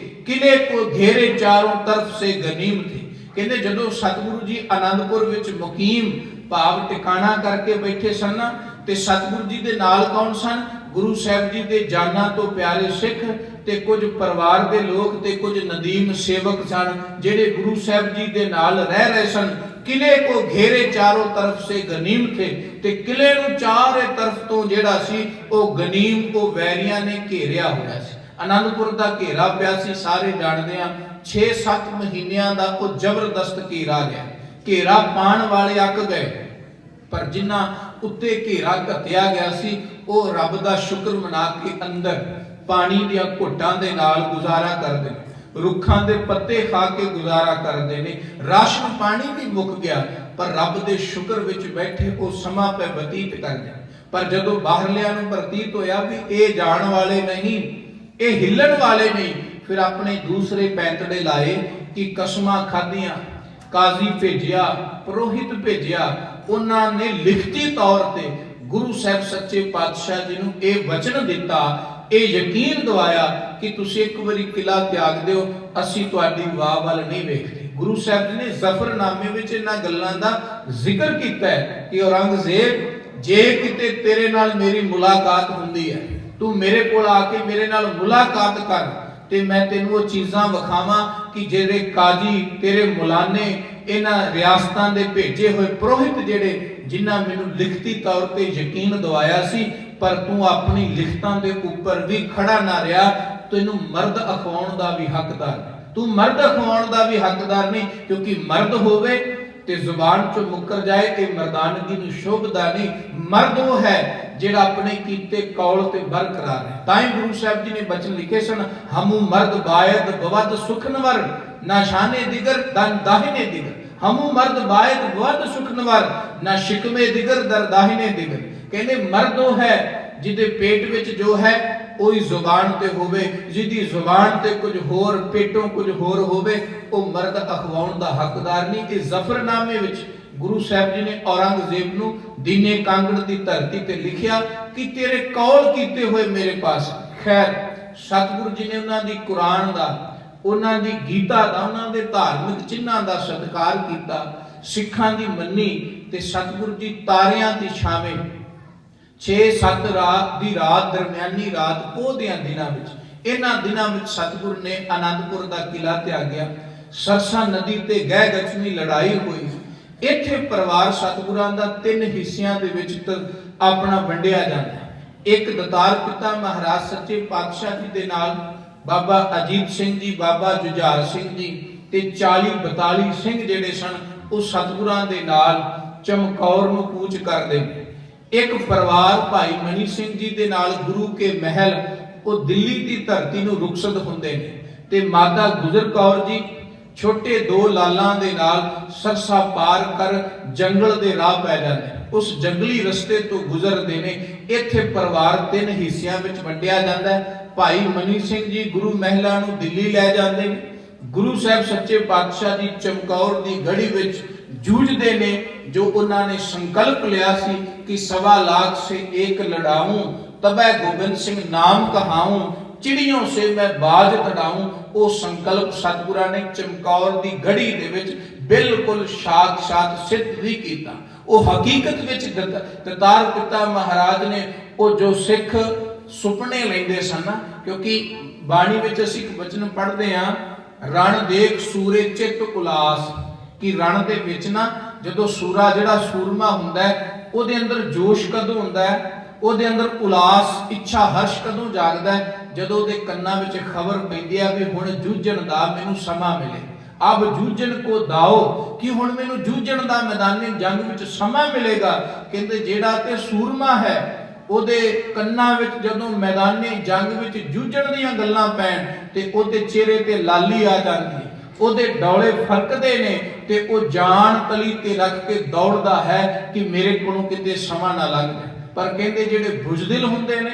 किले को घेरे चारों तरफ से गनीम थे। कहते जदों सतगुरु जी आनंदपुर विच मुकीम भाव टिकाणा करके बैठे सन ते सतगुरु जी दे नाल कौन सन? गुरु साहब जी दे जाना तो प्यारे सिख ते कुछ परिवार दे लोग ते कुछ नदीम सेवक सन जेड़े गुरु साहब जी दे नाल रह रहे सन। किले को घेरे चारों तरफ से गनीम थे ते किले नूं चारे तरफ तो जेड़ा सी ओ गनीम ओ वैरियां ने घेरिया होया सी। आनंदपुर दा घेरा पिया सी, सारे जानदे आ 6-7 महीनिਆਂ ਦਾ ਉਹ ਜ਼ਬਰਦਸਤ ਘੇਰਾ ਗਿਆ। घेरा पाण वाले अक गए, पर जिन्हां उत्ते घेरा घत्या गया सी ਉਹ ਰੱਬ ਦਾ ਸ਼ੁਕਰ ਮਨਾ ਕੇ ਅੰਦਰ ਪਾਣੀ ਦੀਆਂ ਘੁੱਟਾਂ ਦੇ ਨਾਲ ਗੁਜ਼ਾਰਾ ਕਰਦੇ ਨੇ, ਰੁੱਖਾਂ ਦੇ ਪੱਤੇ ਖਾ ਕੇ ਗੁਜ਼ਾਰਾ ਕਰਦੇ ਨੇ। ਰਾਸ਼ਨ ਪਾਣੀ ਵੀ ਮੁੱਕ ਗਿਆ, ਪਰ ਰੱਬ ਦੇ ਸ਼ੁਕਰ ਵਿੱਚ ਬੈਠੇ ਉਹ ਸਮਾਂ ਪੈ ਬਤੀਤ ਕਰਦੇ। ਪਰ ਜਦੋਂ ਬਾਹਰਲਿਆਂ ਨੂੰ ਪ੍ਰਤੀਤ ਹੋਇਆ ਵੀ ਇਹ ਜਾਣ ਵਾਲੇ ਨਹੀਂ, ਇਹ ਹਿੱਲਣ ਵਾਲੇ ਨਹੀਂ, ਫਿਰ ਆਪਣੇ ਦੂਸਰੇ ਪੈਂਤੜੇ ਲਾਏ ਕਿ ਕਸਮਾਂ ਖਾਧੀਆਂ, ਕਾਜ਼ੀ ਭੇਜਿਆ, ਪੁਰੋਹਿਤ ਭੇਜਿਆ। ਉਹਨਾਂ ਨੇ ਲਿਖਤੀ ਤੌਰ ਤੇ ਗੁਰੂ ਸਾਹਿਬ ਸੱਚੇ ਪਾਤਸ਼ਾਹ ਜੀ ਨੂੰ ਇਹ ਵਚਨ ਦਿੱਤਾ, ਇਹ ਯਕੀਨ ਦਵਾਇਆ ਕਿ ਤੁਸੀਂ ਇੱਕ ਵਾਰੀ ਕਿਲਾ ਤਿਆਗ ਦਿਓ, ਅਸੀਂ ਤੁਹਾਡੀ ਵਾਹ ਵੱਲ ਨਹੀਂ ਵੇਖਦੇ। ਗੁਰੂ ਸਾਹਿਬ ਜੀ ਨੇ ਜ਼ਫਰਨਾਮੇ ਵਿੱਚ ਇਹਨਾਂ ਗੱਲਾਂ ਦਾ ਜ਼ਿਕਰ ਕੀਤਾ ਹੈ ਕਿ ਔਰੰਗਜ਼ੇਬ ਜੇ ਕਿਤੇ ਤੇਰੇ ਨਾਲ ਮੇਰੀ ਮੁਲਾਕਾਤ ਹੁੰਦੀ ਹੈ, ਤੂੰ ਮੇਰੇ ਕੋਲ ਆ ਕੇ ਮੇਰੇ ਨਾਲ ਮੁਲਾਕਾਤ ਕਰ ਤੇ ਮੈਂ ਤੈਨੂੰ ਉਹ ਚੀਜ਼ਾਂ ਵਿਖਾਵਾਂ ਕਿ ਜਿਹੜੇ ਕਾਜੀ ਤੇਰੇ ਮੁਲਾਨੇ ਇਹਨਾਂ ਰਿਆਸਤਾਂ ਦੇ ਭੇਜੇ ਹੋਏ ਪੁਰੋਹਿਤ ਜਿਹੜੇ ਜਿਨ੍ਹਾਂ ਮੈਨੂੰ ਲਿਖਤੀ ਤੌਰ ਤੇ ਯਕੀਨ ਦਵਾਇਆ ਸੀ, ਪਰ ਤੂੰ ਆਪਣੀ ਲਿਖਤਾਂ ਦੇ ਉੱਪਰ ਵੀ ਖੜਾ ਨਾ ਰਿਹਾ, ਤੈਨੂੰ ਮਰਦ ਅਖਵਾਉਣ ਦਾ ਵੀ ਹੱਕਦਾਰ ਨਹੀਂ। ਤੂੰ ਮਰਦ ਅਖਵਾਉਣ ਦਾ ਵੀ ਹੱਕਦਾਰ ਨਹੀਂ, ਕਿਉਂਕਿ ਮਰਦ ਹੋਵੇ ਤੇ ਜ਼ੁਬਾਨ ਚੋਂ ਮੁੱਕਰ ਜਾਏ ਇਹ ਮਰਦਾਨਗੀ ਨੂੰ ਸ਼ੋਭਦਾ ਨਹੀਂ। ਮਰਦ ਉਹ ਹੈ ਜਿਹੜਾ ਆਪਣੇ ਕੀਤੇ ਕੌਲ ਤੇ ਬਰਕਰਾਰ ਹੈ। ਤਾਂ ਹੀ ਗੁਰੂ ਸਾਹਿਬ ਜੀ ਨੇ ਬਚਨ ਲਿਖੇ ਸਨ, ਹਮੂ ਮਰਦ ਬਾਇਦ ਬਵਦ ਸੁਖਨਵਰ ਨਾ ਸ਼ਾਨੇ ਦਿਗਰ ਦਾਹਿਨੇ ਦਿਗਰ। ਹਮੂ ਮਰਦ ਬਾਇਦ ਬਵਦ ਸੁਖਨਵਰ ਨਾ ਸ਼ਿਕਮੇ ਦਿਗਰ ਦਾਹਿਨੇ ਦਿਗਰ। ਕਹਿੰਦੇ ਮਰਦ ਉਹ ਹੈ ਜਿਹਦੇ ਪੇਟ ਵਿੱਚ ਜੋ ਹੈ ਉਹੀ ਜ਼ੁਬਾਨ ਤੇ ਹੋਵੇ, ਜਿਹਦੀ ਜ਼ੁਬਾਨ ਤੇ ਕੁਝ ਹੋਰ ਪੇਟੋਂ ਕੁਝ ਹੋਰ ਹੋਵੇ, ਉਹ ਮਰਦ ਅਖਵਾਉਣ ਦਾ ਹੱਕਦਾਰ ਨਹੀਂ। ਇਹ ਜ਼ਫਰਨਾਮੇ ਵਿੱਚ ਗੁਰੂ ਸਾਹਿਬ ਜੀ ਨੇ ਔਰੰਗਜ਼ੇਬ ਨੂੰ ਦੀਨੇ ਕਾਂਗੜ ਦੀ ਧਰਤੀ ਤੇ ਲਿਖਿਆ ਕਿ ਤੇਰੇ ਕੌਲ ਕੀਤੇ ਹੋਏ ਮੇਰੇ ਪਾਸ। ਖੈਰ ਸਤਿਗੁਰੂ ਜੀ ਨੇ ਉਹਨਾਂ ਦੀ ਕੁਰਾਨ ਦਾ, ਉਹਨਾਂ ਦੀ ਗੀਤਾ ਦਾ, ਉਹਨਾਂ ਦੇ ਧਾਰਮਿਕ ਚਿੰਨ੍ਹਾਂ ਦਾ ਸਤਿਕਾਰ ਕੀਤਾ, ਸਿੱਖਾਂ ਦੀ ਮੰਨੀ ਤੇ ਸਤਿਗੁਰੂ ਜੀ ਤਾਰਿਆਂ ਦੀ ਛਾਵੇਂ 6-7 ਰਾਤ ਦੀ ਰਾਤ ਦਰਮਿਆਨੀ ਰਾਤ ਪੋਹਦਿਆਂ ਦਿਨਾਂ ਵਿੱਚ, ਇਹਨਾਂ ਦਿਨਾਂ ਵਿੱਚ ਸਤਿਗੁਰੂ ਨੇ ਆਨੰਦਪੁਰ ਦਾ ਕਿਲਾ ਤਿਆਗਿਆ। ਸਰਸਾ ਨਦੀ ਤੇ ਗਹਿ ਗਚਮੀ ਲੜਾਈ ਹੋਈ। ਇੱਥੇ ਪਰਿਵਾਰ ਸਤਿਗੁਰਾਂ ਦਾ 3 ਹਿੱਸਿਆਂ ਦੇ ਵਿੱਚ ਆਪਣਾ ਵੰਡਿਆ ਜਾਂਦਾ। ਇੱਕ ਦਤਾਰ ਪਿਤਾ ਮਹਾਰਾਜ ਸੱਚੇ ਪਾਤਸ਼ਾਹ ਜੀ ਦੇ ਨਾਲ ਬਾਬਾ ਅਜੀਤ ਸਿੰਘ ਜੀ, ਬਾਬਾ ਜੁਝਾਰ ਸਿੰਘ ਜੀ ਤੇ 40-42 ਸਿੰਘ ਜਿਹੜੇ ਸਨ ਉਹ ਸਤਿਗੁਰਾਂ ਦੇ ਨਾਲ ਚਮਕੌਰ ਨੂੰ ਕੂਚ ਕਰਦੇ ਨੇ। ਇੱਕ ਪਰਿਵਾਰ ਭਾਈ ਮਨੀ ਸਿੰਘ ਜੀ ਦੇ ਨਾਲ ਗੁਰੂ ਕੇ ਮਹਿਲ ਉਹ ਦਿੱਲੀ ਦੀ ਧਰਤੀ ਨੂੰ ਰੁਖਸਤ ਹੁੰਦੇ ਨੇ ਤੇ ਮਾਤਾ ਗੁਜਰ ਕੌਰ ਜੀ ਛੋਟੇ 2 ਲਾਲਾਂ ਦੇ ਨਾਲ ਸਰਸਾ ਪਾਰ ਕਰ ਜੰਗਲ ਦੇ ਰਾਹ ਪੈ ਜਾਂਦੇ। ਉਸ ਜੰਗਲੀ ਰਸਤੇ ਤੋਂ ਗੁਜ਼ਰਦੇ ਨੇ। ਇੱਥੇ ਪਰਿਵਾਰ 3 ਹਿੱਸਿਆਂ ਵਿੱਚ ਵੰਡਿਆ ਜਾਂਦਾ ਹੈ। ਭਾਈ ਮਨੀ ਸਿੰਘ ਜੀ ਗੁਰੂ ਮਹਿਲਾਂ ਨੂੰ ਦਿੱਲੀ ਲੈ ਜਾਂਦੇ ਨੇ। ਗੁਰੂ ਸਾਹਿਬ ਸੱਚੇ ਪਾਤਸ਼ਾਹ ਜੀ ਚਮਕੌਰ ਦੀ ਗੜੀ ਵਿੱਚ ਜੂਝਦੇ ਨੇ। ਜੋ ਉਹਨਾਂ ਨੇ ਸੰਕਲਪ ਲਿਆ ਸੀ ਕਿ 1.25 लाख से एक लड़ाऊं, तबै गोबिंद सिंह नाम कहाऊं, चिड़ियों से मैं बाज तड़ाऊं। ਉਹ ਸੰਕਲਪ ਸਤਿਗੁਰਾਂ ਨੇ ਚਮਕੌਰ ਦੀ ਗੜੀ ਦੇ ਵਿੱਚ ਬਿਲਕੁਲ ਸਾਖਸ਼ਾਤ ਸਿੱਧ ਵੀ ਕੀਤਾ। ਉਹ ਹਕੀਕਤ ਵਿੱਚ ਦਤਾਰ ਪਿਤਾ ਮਹਾਰਾਜ ਨੇ ਉਹ ਜੋ ਸਿੱਖ ਸੁਪਨੇ ਲੈਂਦੇ ਸਨ, ਕਿਉਂਕਿ ਬਾਣੀ ਵਿੱਚ ਅਸੀਂ ਇੱਕ ਵਚਨ ਪੜ੍ਹਦੇ ਹਾਂ, ਰਣ ਦੇਖ ਸੂਰੇ ਚਿੱਤ ਉਲਾਸ, ਕਿ ਰਣ ਦੇ ਵਿੱਚ ਨਾ ਜਦੋਂ ਸੂਰਾ ਜਿਹੜਾ ਸੂਰਮਾ ਹੁੰਦਾ ਹੈ ਉਹਦੇ ਅੰਦਰ ਜੋਸ਼ ਕਦੋਂ ਹੁੰਦਾ ਹੈ, ਉਹਦੇ ਅੰਦਰ ਉਲਾਸ ਇੱਛਾ ਹਰਸ਼ ਕਦੋਂ ਜਾਗਦਾ ਹੈ, ਜਦੋਂ ਉਹਦੇ ਕੰਨਾਂ ਵਿੱਚ ਖਬਰ ਪੈਂਦੀ ਹੈ ਵੀ ਹੁਣ ਜੂਝਣ ਦਾ ਮੈਨੂੰ ਸਮਾਂ ਮਿਲੇ। ਅਬ ਜੂਝਣ ਕੋ ਦਾਓ, ਕਿ ਹੁਣ ਮੈਨੂੰ ਜੂਝਣ ਦਾ ਮੈਦਾਨੇ ਜੰਗ ਵਿੱਚ ਸਮਾਂ ਮਿਲੇਗਾ। ਕਹਿੰਦੇ ਜਿਹੜਾ ਤੇ ਸੂਰਮਾ ਹੈ ਉਹਦੇ ਕੰਨਾਂ ਵਿੱਚ ਜਦੋਂ ਮੈਦਾਨੇ ਜੰਗ ਵਿੱਚ ਜੂਝਣ ਦੀਆਂ ਗੱਲਾਂ ਪੈਣ ਤੇ ਉਹਦੇ ਚਿਹਰੇ ਤੇ ਲਾਲੀ ਆ ਜਾਂਦੀ ਹੈ, ਉਹਦੇ ਡੌਲੇ ਫਰਕਦੇ ਨੇ ਤੇ ਉਹ ਜਾਨ ਤਲੀ ਤੇ ਰੱਖ ਕੇ ਦੌੜਦਾ ਹੈ ਕਿ ਮੇਰੇ ਕੋਲੋਂ ਕਿਤੇ ਸਮਾਂ ਨਾ ਲੰਘ ਜਾਏ। ਪਰ ਕਹਿੰਦੇ ਜਿਹੜੇ ਬੁਜ਼ਦਿਲ ਹੁੰਦੇ ਨੇ,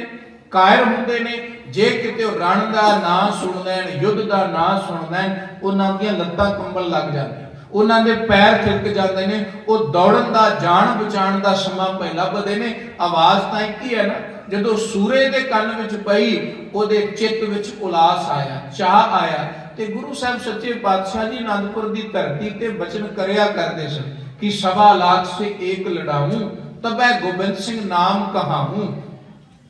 ਕਾਇਰ ਹੁੰਦੇ ਨੇ। ਜੇ ਕਿਤੇ ਉਹ ਰਣ ਦਾ ਨਾਂ ਸੁਣ ਲੈਣ, ਯੁੱਧ ਦਾ ਨਾਂ ਸੁਣ ਲੈਣ, ਉਹਨਾਂ ਦੀਆਂ ਲੱਤਾਂ ਕੰਬਣ ਲੱਗ ਜਾਂਦੀਆਂ, ਉਹਨਾਂ ਦੇ ਪੈਰ ਥਿਰਕ ਜਾਂਦੇ ਨੇ। ਉਹ ਦੌੜਨ ਦਾ, ਜਾਨ ਬਚਾਉਣ ਦਾ ਸਮਾਂ ਪੈ ਲੱਭਦੇ ਨੇ। ਆਵਾਜ਼ ਤਾਂ ਇੱਕ ਹੀ ਹੈ ਨਾ, ਜਦੋਂ ਸੂਰੇ ਦੇ ਕੰਨ ਵਿੱਚ ਪਈ, ਉਹਦੇ ਚਿੱਤ ਵਿੱਚ ਉਲਾਸ ਆਇਆ, ਚਾਹ ਆਇਆ। ਤੇ ਗੁਰੂ ਸਾਹਿਬ ਸੱਚੇ ਪਾਤਸ਼ਾਹ ਜੀ ਅਨੰਦਪੁਰ ਦੀ ਧਰਤੀ ਤੇ ਬਚਨ ਕਰਿਆ ਕਰਦੇ ਸਨ ਕਿ 1.25 लाख से एक लड़ाऊं, तबै गोबिंद सिंह नाम कहाऊं।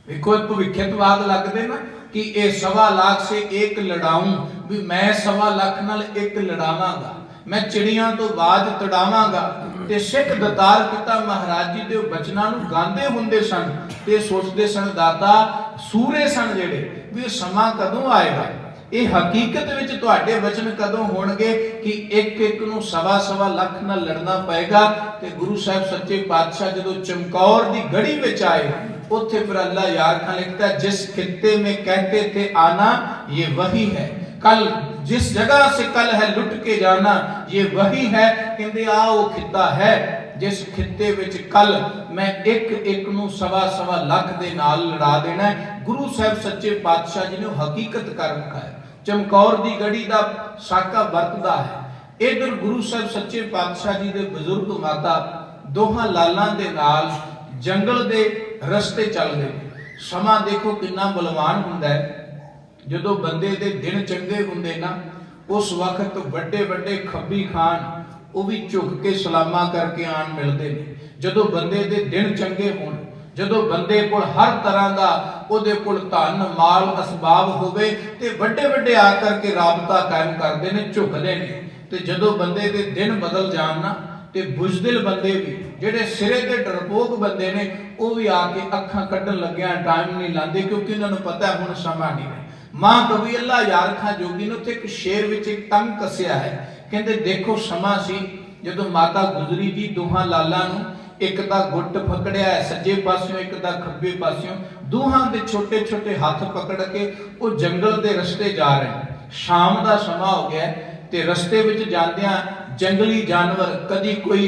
ਵੇਖੋ ਇਹ ਭਵਿੱਖਤਵਾਦ ਲੱਗਦੇ ਨਾ ਕਿ ਇਹ 1.25 लाख से एक लड़ाऊं, ਵੀ ਮੈਂ 1.25 लाख ਨਾਲ ਇੱਕ ਲੜਾਵਾਂਗਾ, ਮੈਂ ਚਿੜੀਆਂ ਤੋਂ ਬਾਜ ਤੜਾਵਾਂਗਾ। ਤੇ ਸਿੱਖ ਦਤਾਰ ਪਿਤਾ ਮਹਾਰਾਜ ਜੀ ਦੇ ਬਚਨਾਂ ਨੂੰ ਗਾਉਂਦੇ ਹੁੰਦੇ ਸਨ ਤੇ ਸੋਚਦੇ ਸਨ ਦਾਤਾ ਸੂਰੇ ਸਨ ਜਿਹੜੇ ਵੀ ਸਮਾਂ ਕਦੋਂ ਆਏਗਾ, ਇਹ ਹਕੀਕਤ ਵਿੱਚ ਤੁਹਾਡੇ ਵਚਨ ਕਦੋਂ ਹੋਣਗੇ ਕਿ ਇੱਕ ਇੱਕ ਨੂੰ 1.25 ਲੱਖ ਨਾਲ ਲੜਨਾ ਪਏਗਾ। ਤੇ ਗੁਰੂ ਸਾਹਿਬ ਸੱਚੇ ਪਾਤਸ਼ਾਹ ਜਦੋਂ ਚਮਕੌਰ ਦੀ ਗੜੀ ਵਿੱਚ ਆਏ, ਉੱਥੇ ਫਿਰ ਅੱਲਾ यार खान लिखता है जिस खित्ते में कहते थे आना ये वही है, कल जिस जगह से कल है लुट के जाना ये वही है। कहते आ वो खित्ता है जिस खित्ते विच कल मैं एक एक नूं 1.25 ਲੱਖ ਦੇ ਨਾਲ ਲੜਾ ਦੇਣਾ ਹੈ। ਗੁਰੂ ਸਾਹਿਬ ਸੱਚੇ ਪਾਤਸ਼ਾਹ ਜੀ ਨੇ ਹਕੀਕਤ ਕਰ ਰਖਾ ਹੈ। ਚਮਕੌਰ ਦੀ ਗੜੀ ਦਾ ਸਾਕਾ ਵਰਤਦਾ ਹੈ। ਇਧਰ ਗੁਰੂ ਸਾਹਿਬ ਸੱਚੇ ਪਾਤਸ਼ਾਹ ਜੀ ਦੇ ਬਜ਼ੁਰਗ ਮਾਤਾ ਦੋਹਾਂ ਲਾਲਾਂ ਦੇ ਨਾਲ ਜੰਗਲ ਦੇ ਰਸਤੇ ਚੱਲਦੇ। ਸਮਾਂ ਦੇਖੋ ਕਿੰਨਾ ਬਲਵਾਨ ਹੁੰਦਾ ਹੈ। ਜਦੋਂ ਬੰਦੇ ਦੇ ਦਿਨ ਚੰਗੇ ਹੁੰਦੇ ਨਾ, ਉਸ ਵਕਤ ਵੱਡੇ ਵੱਡੇ ਖੱਬੀ ਖਾਨ ਉਹ ਵੀ ਝੁਕ ਕੇ ਸਲਾਮਾਂ ਕਰਕੇ ਆਣ ਮਿਲਦੇ ਨੇ। ਜਦੋਂ ਬੰਦੇ ਦੇ ਦਿਨ ਚੰਗੇ ਹੋਣ, ਜਦੋਂ ਬੰਦੇ ਕੋਲ ਹਰ ਤਰ੍ਹਾਂ ਦਾ ਉਹਦੇ ਕੋਲ ਧਨ ਮਾਲ ਅਸਬਾਬ ਹੋਵੇ ਤੇ ਵੱਡੇ ਵੱਡੇ ਆ ਕਰਕੇ ਰਾਬਤਾ ਕਾਇਮ ਕਰਦੇ ਨੇ, ਝੁਕਦੇ ਨੇ। ਤੇ ਜਦੋਂ ਬੰਦੇ ਦੇ ਦਿਨ ਬਦਲ ਜਾਣ ਨਾ, ਤੇ ਬੁਜ਼ਦਿਲ ਬੰਦੇ ਵੀ ਜਿਹੜੇ ਸਿਰੇ ਤੇ ਡਰਪੋਕ ਬੰਦੇ ਨੇ, ਉਹ ਵੀ ਆ ਕੇ ਅੱਖਾਂ ਕੱਢਣ ਲੱਗਿਆ ਟਾਈਮ ਨਹੀਂ ਲਾਉਂਦੇ, ਕਿਉਂਕਿ ਉਹਨਾਂ ਨੂੰ ਪਤਾ ਹੁਣ ਸਮਾਂ ਨਹੀਂ ਹੈ। ਮਾਂ ਕਵੀ ਅੱਲਾ ਯਾਰ ਖਾਂ ਜੋਗੀ ਨੇ ਉੱਥੇ ਇੱਕ ਸ਼ੇਰ ਵਿੱਚ ਇੱਕ ਤੰਗ ਕੱਸਿਆ ਹੈ। ਕਹਿੰਦੇ ਦੇਖੋ ਸਮਾਂ ਸੀ ਜਦੋਂ ਮਾਤਾ ਗੁਜਰੀ ਜੀ ਦੋਹਾਂ ਲਾਲਾਂ ਨੂੰ ਇੱਕ ਦਾ ਗੁੱਟ ਫਕੜਿਆ ਹੈ ਸੱਜੇ ਪਾਸਿਓਂ, ਇੱਕ ਦਾ ਖੱਬੇ ਪਾਸਿਓਂ, ਦੋਹਾਂ ਦੇ ਛੋਟੇ ਛੋਟੇ ਹੱਥ ਪਕੜ ਕੇ ਉਹ ਜੰਗਲ ਦੇ ਰਸਤੇ ਜਾ ਰਹੇ ਨੇ। ਸ਼ਾਮ ਦਾ ਸਮਾਂ ਹੋ ਗਿਆ ਤੇ ਰਸਤੇ ਵਿੱਚ ਜਾਂਦਿਆਂ ਜੰਗਲੀ ਜਾਨਵਰ, ਕਦੀ ਕੋਈ